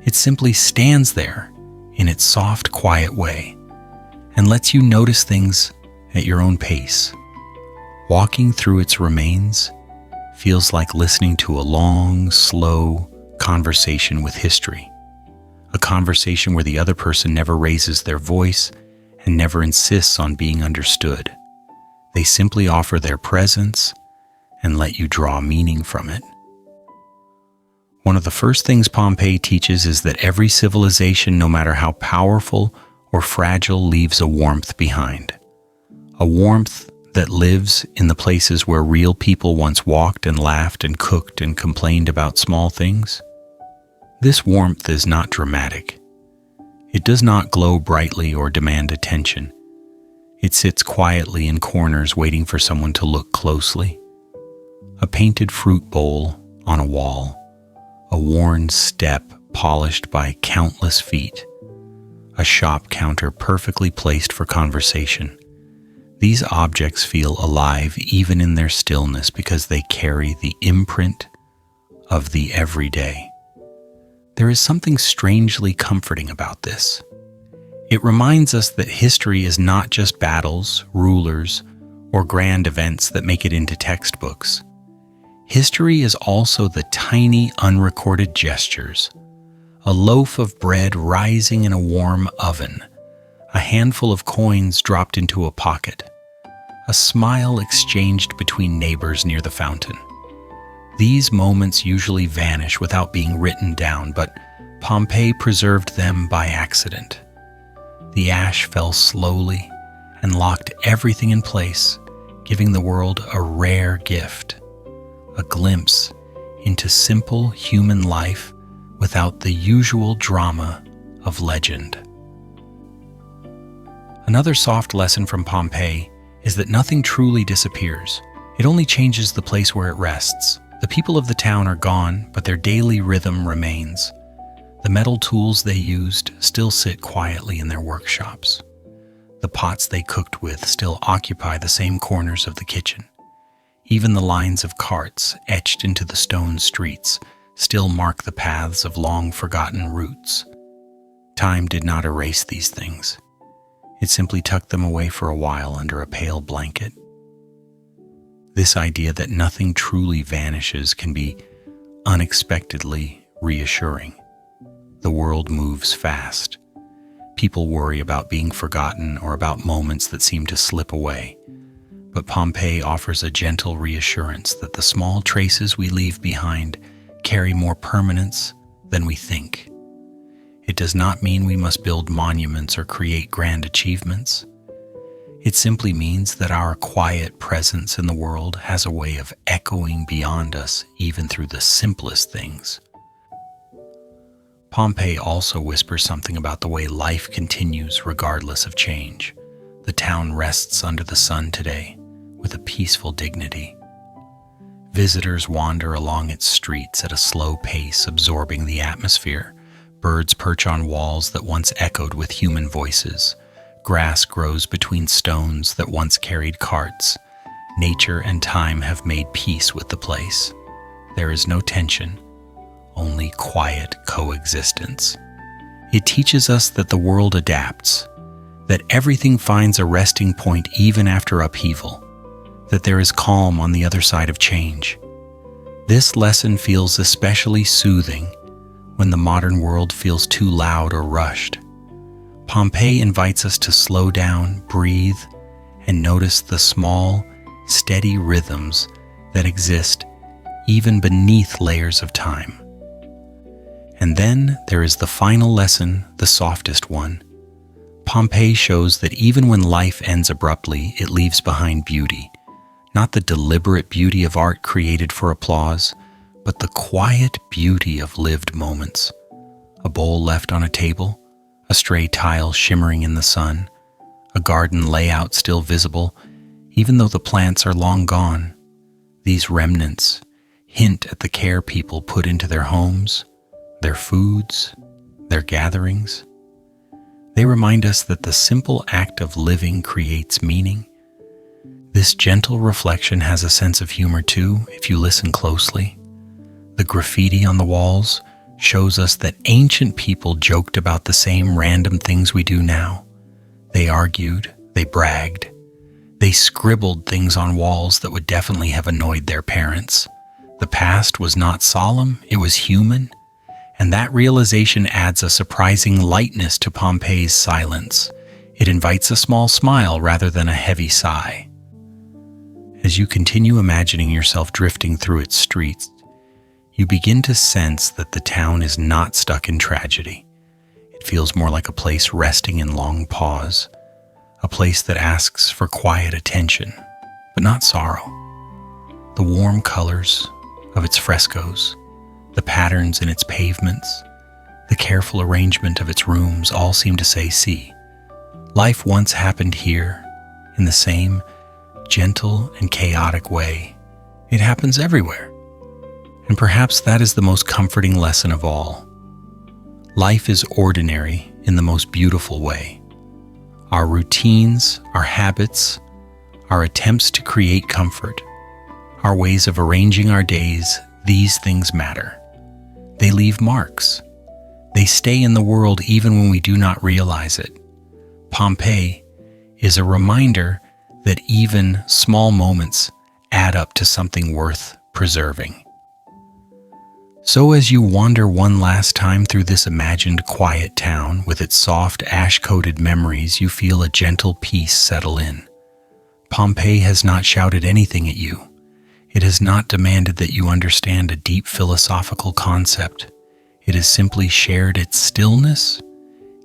Speaker 1: It simply stands there in its soft, quiet way and lets you notice things at your own pace. Walking through its remains feels like listening to a long, slow conversation with history. A conversation where the other person never raises their voice and never insists on being understood. They simply offer their presence and let you draw meaning from it. One of the first things Pompeii teaches is that every civilization, no matter how powerful or fragile, leaves a warmth behind. A warmth that lives in the places where real people once walked and laughed and cooked and complained about small things. This warmth is not dramatic. It does not glow brightly or demand attention. It sits quietly in corners waiting for someone to look closely. A painted fruit bowl on a wall, a worn step polished by countless feet, a shop counter perfectly placed for conversation. These objects feel alive even in their stillness because they carry the imprint of the everyday. There is something strangely comforting about this. It reminds us that history is not just battles, rulers, or grand events that make it into textbooks. History is also the tiny, unrecorded gestures. A loaf of bread rising in a warm oven, a handful of coins dropped into a pocket, a smile exchanged between neighbors near the fountain. These moments usually vanish without being written down, but Pompeii preserved them by accident. The ash fell slowly and locked everything in place, giving the world a rare gift, a glimpse into simple human life without the usual drama of legend. Another soft lesson from Pompeii is that nothing truly disappears. It only changes the place where it rests. The people of the town are gone, but their daily rhythm remains. The metal tools they used still sit quietly in their workshops. The pots they cooked with still occupy the same corners of the kitchen. Even the lines of carts etched into the stone streets still mark the paths of long-forgotten routes. Time did not erase these things. It simply tucked them away for a while under a pale blanket. This idea that nothing truly vanishes can be unexpectedly reassuring. The world moves fast. People worry about being forgotten or about moments that seem to slip away. But Pompeii offers a gentle reassurance that the small traces we leave behind carry more permanence than we think. It does not mean we must build monuments or create grand achievements. It simply means that our quiet presence in the world has a way of echoing beyond us even through the simplest things. Pompeii also whispers something about the way life continues regardless of change. The town rests under the sun today with a peaceful dignity. Visitors wander along its streets at a slow pace, absorbing the atmosphere. Birds perch on walls that once echoed with human voices. Grass grows between stones that once carried carts. Nature and time have made peace with the place. There is no tension, only quiet coexistence. It teaches us that the world adapts, that everything finds a resting point even after upheaval, that there is calm on the other side of change. This lesson feels especially soothing when the modern world feels too loud or rushed. Pompeii invites us to slow down, breathe, and notice the small, steady rhythms that exist even beneath layers of time. And then there is the final lesson, the softest one. Pompeii shows that even when life ends abruptly, it leaves behind beauty. Not the deliberate beauty of art created for applause, but the quiet beauty of lived moments. A bowl left on a table, a stray tile shimmering in the sun, a garden layout still visible, even though the plants are long gone. These remnants hint at the care people put into their homes, their foods, their gatherings. They remind us that the simple act of living creates meaning. This gentle reflection has a sense of humor too, if you listen closely. The graffiti on the walls shows us that ancient people joked about the same random things we do now. They argued, they bragged, they scribbled things on walls that would definitely have annoyed their parents. The past was not solemn, it was human, and that realization adds a surprising lightness to Pompeii's silence. It invites a small smile rather than a heavy sigh. As you continue imagining yourself drifting through its streets, you begin to sense that the town is not stuck in tragedy. It feels more like a place resting in long pause, a place that asks for quiet attention, but not sorrow. The warm colors of its frescoes, the patterns in its pavements, the careful arrangement of its rooms all seem to say, see, life once happened here in the same gentle and chaotic way. It happens everywhere. And perhaps that is the most comforting lesson of all. Life is ordinary in the most beautiful way. Our routines, our habits, our attempts to create comfort, our ways of arranging our days, these things matter. They leave marks. They stay in the world even when we do not realize it. Pompeii is a reminder that even small moments add up to something worth preserving. So as you wander one last time through this imagined quiet town with its soft ash-coated memories, you feel a gentle peace settle in. Pompeii has not shouted anything at you. It has not demanded that you understand a deep philosophical concept. It has simply shared its stillness,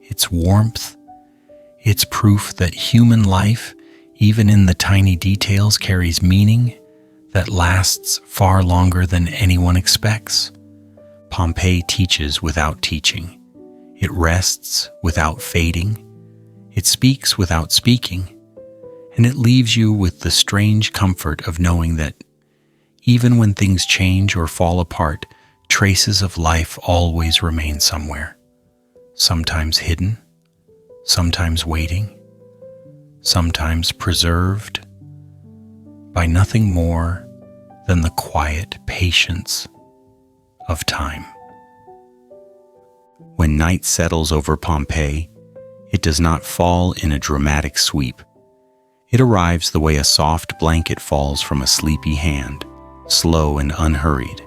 Speaker 1: its warmth, its proof that human life, even in the tiny details, carries meaning that lasts far longer than anyone expects. Pompeii teaches without teaching. It rests without fading. It speaks without speaking. And it leaves you with the strange comfort of knowing that even when things change or fall apart, traces of life always remain somewhere. Sometimes hidden, sometimes waiting, sometimes preserved by nothing more than the quiet patience of time. When night settles over Pompeii, it does not fall in a dramatic sweep. It arrives the way a soft blanket falls from a sleepy hand, slow and unhurried.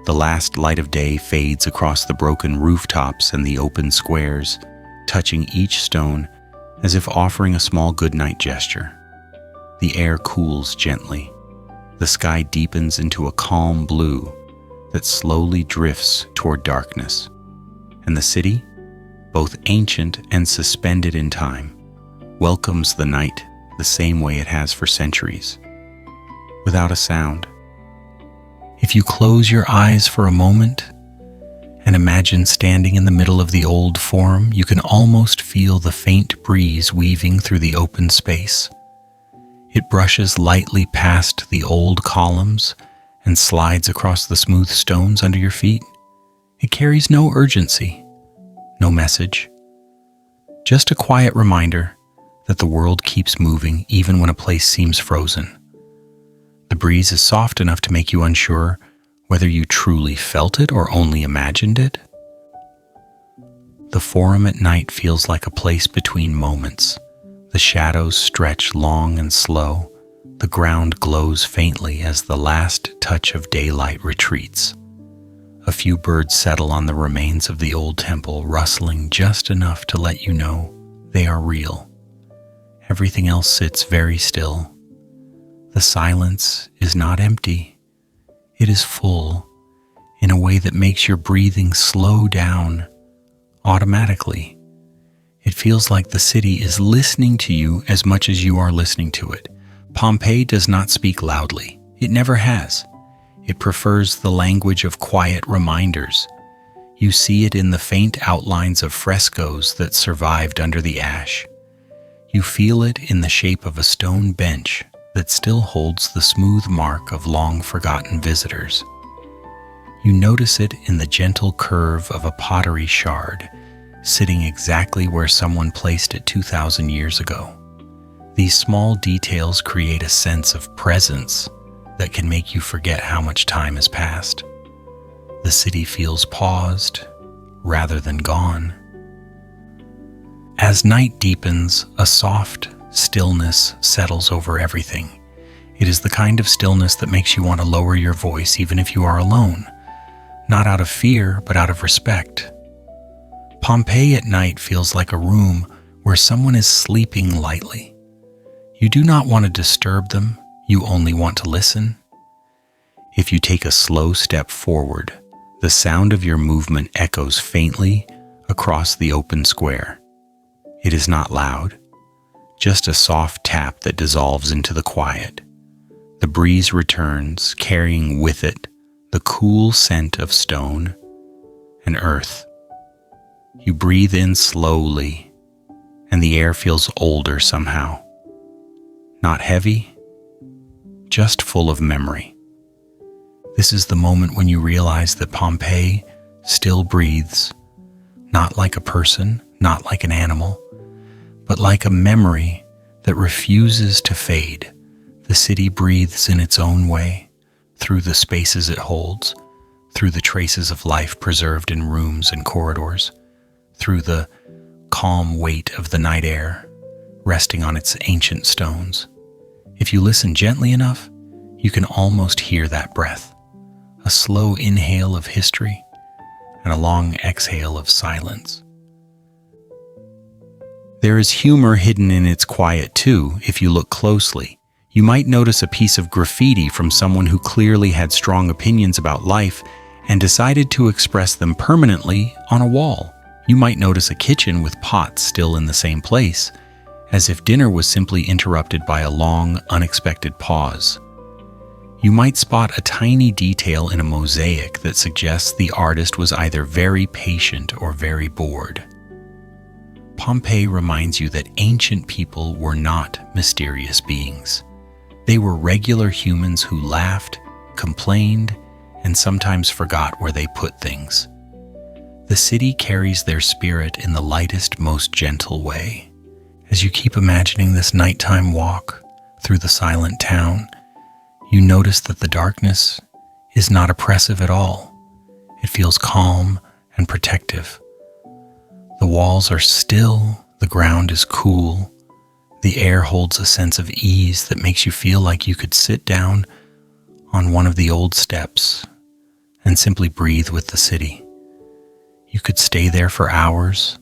Speaker 1: The last light of day fades across the broken rooftops and the open squares, touching each stone as if offering a small goodnight gesture. The air cools gently. The sky deepens into a calm blue that slowly drifts toward darkness. And the city, both ancient and suspended in time, welcomes the night the same way it has for centuries, without a sound. If you close your eyes for a moment and imagine standing in the middle of the old forum, you can almost feel the faint breeze weaving through the open space. It brushes lightly past the old columns and slides across the smooth stones under your feet. It carries no urgency, no message, just a quiet reminder that the world keeps moving even when a place seems frozen. The breeze is soft enough to make you unsure whether you truly felt it or only imagined it. The forum at night feels like a place between moments. The shadows stretch long and slow. The ground glows faintly as the last touch of daylight retreats. A few birds settle on the remains of the old temple, rustling just enough to let you know they are real. Everything else sits very still. The silence is not empty. It is full in a way that makes your breathing slow down automatically. It feels like the city is listening to you as much as you are listening to it. Pompeii does not speak loudly. It never has. It prefers the language of quiet reminders. You see it in the faint outlines of frescoes that survived under the ash. You feel it in the shape of a stone bench that still holds the smooth mark of long-forgotten visitors. You notice it in the gentle curve of a pottery shard, sitting exactly where someone placed it 2,000 years ago. These small details create a sense of presence that can make you forget how much time has passed. The city feels paused rather than gone. As night deepens, a soft stillness settles over everything. It is the kind of stillness that makes you want to lower your voice even if you are alone, not out of fear, but out of respect. Pompeii at night feels like a room where someone is sleeping lightly. You do not want to disturb them, you only want to listen. If you take a slow step forward, the sound of your movement echoes faintly across the open square. It is not loud, just a soft tap that dissolves into the quiet. The breeze returns, carrying with it the cool scent of stone and earth. You breathe in slowly, and the air feels older somehow. Not heavy, just full of memory. This is the moment when you realize that Pompeii still breathes, not like a person, not like an animal, but like a memory that refuses to fade. The city breathes in its own way, through the spaces it holds, through the traces of life preserved in rooms and corridors, through the calm weight of the night air resting on its ancient stones. If you listen gently enough, you can almost hear that breath, a slow inhale of history and a long exhale of silence. There is humor hidden in its quiet too, if you look closely. You might notice a piece of graffiti from someone who clearly had strong opinions about life and decided to express them permanently on a wall. You might notice a kitchen with pots still in the same place, as if dinner was simply interrupted by a long, unexpected pause. You might spot a tiny detail in a mosaic that suggests the artist was either very patient or very bored. Pompeii reminds you that ancient people were not mysterious beings. They were regular humans who laughed, complained, and sometimes forgot where they put things. The city carries their spirit in the lightest, most gentle way, As you keep imagining this nighttime walk through the silent town, you notice that the darkness is not oppressive at all. It feels calm and protective. The walls are still, the ground is cool, the air holds a sense of ease that makes you feel like you could sit down on one of the old steps and simply breathe with the city. You could stay there for hours,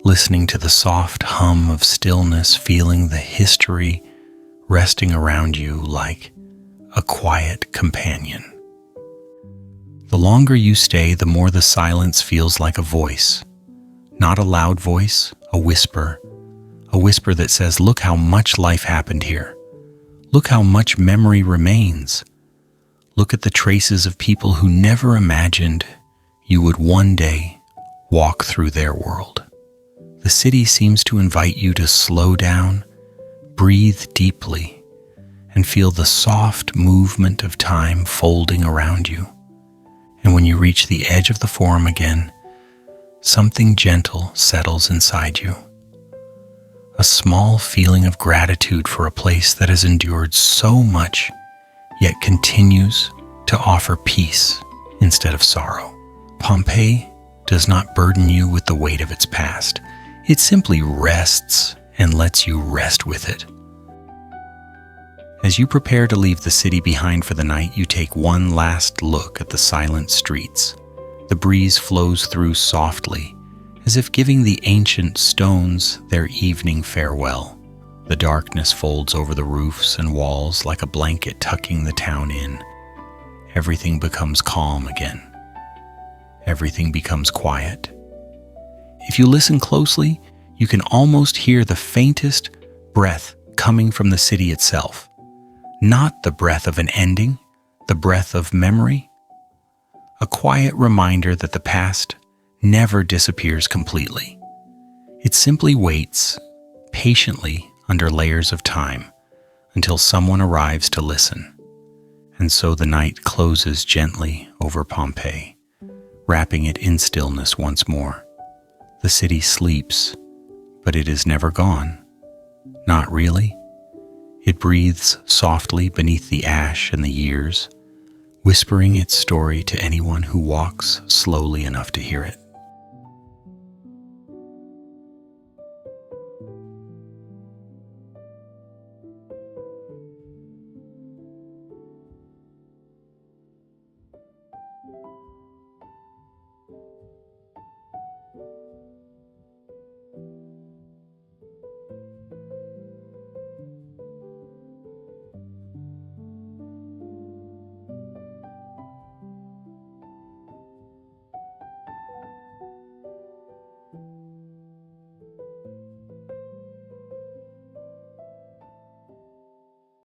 Speaker 1: listening to the soft hum of stillness, feeling the history resting around you like a quiet companion. The longer you stay, the more the silence feels like a voice. Not a loud voice, a whisper that says, look how much life happened here. Look how much memory remains. Look at the traces of people who never imagined you would one day walk through their world. The city seems to invite you to slow down, breathe deeply, and feel the soft movement of time folding around you. And when you reach the edge of the forum again, something gentle settles inside you. A small feeling of gratitude for a place that has endured so much, yet continues to offer peace instead of sorrow. Pompeii does not burden you with the weight of its past. It simply rests and lets you rest with it. As you prepare to leave the city behind for the night, you take one last look at the silent streets. The breeze flows through softly, as if giving the ancient stones their evening farewell. The darkness folds over the roofs and walls like a blanket tucking the town in. Everything becomes calm again. Everything becomes quiet. If you listen closely, you can almost hear the faintest breath coming from the city itself. Not the breath of an ending, the breath of memory. A quiet reminder that the past never disappears completely. It simply waits, patiently under layers of time, until someone arrives to listen. And so the night closes gently over Pompeii, wrapping it in stillness once more. The city sleeps, but it is never gone. Not really. It breathes softly beneath the ash and the years, whispering its story to anyone who walks slowly enough to hear it.